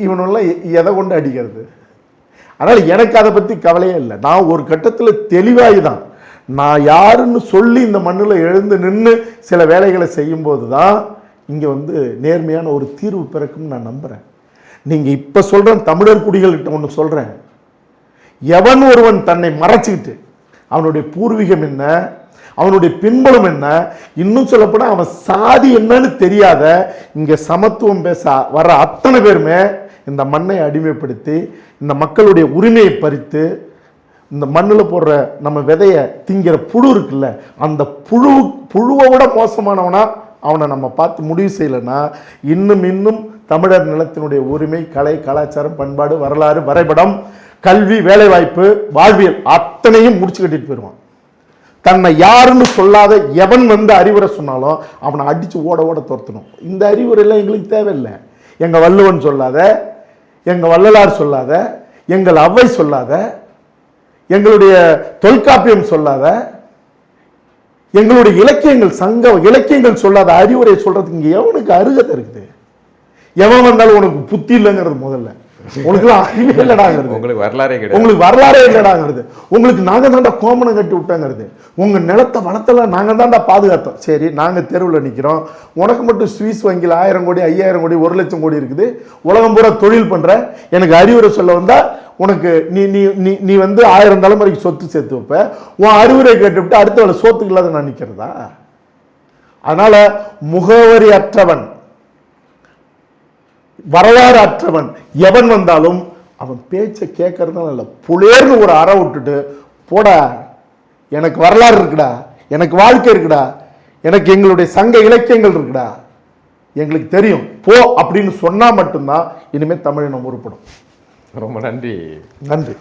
இவனெல்லாம் எதை கொண்டு அடிக்கிறது? அதனால எனக்கு அதை பத்தி கவலையே இல்லை. நான் ஒரு கட்டத்தில் தெளிவாகி தான், நான் யாருன்னு சொல்லி இந்த மண்ணில் எழுந்து நின்று சில வேலைகளை செய்யும் போது தான் இங்கே வந்து நேர்மையான ஒரு தீர்வு பிறக்கும்னு நான் நம்புகிறேன். நீங்கள் இப்போ சொல்கிறேன், தமிழர் குடிகள்கிட்ட ஒன்று சொல்கிறேன், எவன் ஒருவன் தன்னை மறைச்சிக்கிட்டு அவனுடைய பூர்வீகம் என்ன, அவனுடைய பின்புலம் என்ன, இன்னும் சொல்லப்போனா அவன் சாதி என்னன்னு தெரியாத இங்க சமத்துவம் பேச வர அத்தனை பேருமே இந்த மண்ணை அடிமைப்படுத்தி இந்த மக்களுடைய உரிமையை பறித்து இந்த மண்ணில் போடுற நம்ம விதைய திங்கிற புழு இருக்குல்ல, அந்த புழுவை விட மோசமானவனா அவனை நம்ம பார்த்து முடிவு செய்யலைன்னா இன்னும் தமிழர் நிலத்தினுடைய உரிமை, கலை, கலாச்சாரம், பண்பாடு, வரலாறு, வரைபடம், கல்வி, வேலைவாய்ப்பு, வாழ்வியல் அத்தனையும் முடிச்சு கட்டிட்டு போயிடுவான். தன்னை யாருன்னு சொல்லாத எவன் வந்து அறிவுரை சொன்னாலும் அவனை அடிச்சு ஓட ஓட துரத்தணும். இந்த அறிவுரைலாம் எங்களுக்கு தேவையில்லை. எங்க வள்ளுவன் சொல்லாத, எங்க வள்ளலார் சொல்லாத, எங்கள் அவ்வை சொல்லாத, எங்களுடைய தொல்காப்பியம் சொல்லாத, எங்களுடைய இலக்கியங்கள், சங்க இலக்கியங்கள் சொல்லாத அறிவுரை சொல்றதுக்கு இங்க எவனுக்கு அருகதை இருக்குது? எவன் வந்தாலும் உனக்கு புத்தி இல்லைங்கிறது முதல்ல. உங்களுக்கு அறிவே இல்லடாங்கிறது, உங்களுக்கு வரலாறே கிடையாது, உங்களுக்கு வரலாறே இல்லடாங்கிறது, உங்களுக்கு நாங்க தாண்டா கோமணம் கட்டி விட்டாங்கிறது, உங்க நிலத்தை வளத்தெல்லாம் நாங்க தாண்டா பாதுகாத்தோம். சரி, நாங்க தெருவில் நிக்கிறோம், உனக்கு மட்டும் ஸ்வீஸ் வங்கியில் 1000 கோடி 5000 கோடி 1 லட்சம் கோடி இருக்குது, உலகம் பூரா தொழில் பண்ற, எனக்கு அறிவுரை சொல்ல வந்தா உனக்கு நீ நீ நீ நீ வந்து 1000 தலைமுறைக்கு சொத்து சேர்த்து வைப்ப, உன் அறிவுரை கேட்டுவிட்டு அடுத்த வேலை சோத்துக்கு இல்லாத நான் நிக்கிறதா? அதனால முகவரி அற்றவன், வரலாறு அற்றவன் எவன் வந்தாலும் அவன் பேச்சை கேட்கறதுனால இல்லை, புலேர்னு ஒரு அறை விட்டுட்டு போடா, எனக்கு வரலாறு இருக்குடா, எனக்கு வாழ்க்கை இருக்குடா, எனக்கு எங்களுடைய சங்க இலக்கியங்கள் இருக்குடா, எங்களுக்கு தெரியும் போ அப்படின்னு சொன்னா மட்டும்தான் இனிமேல் தமிழினம் உருப்படும். ரொம்ப நன்றி. நன்றி.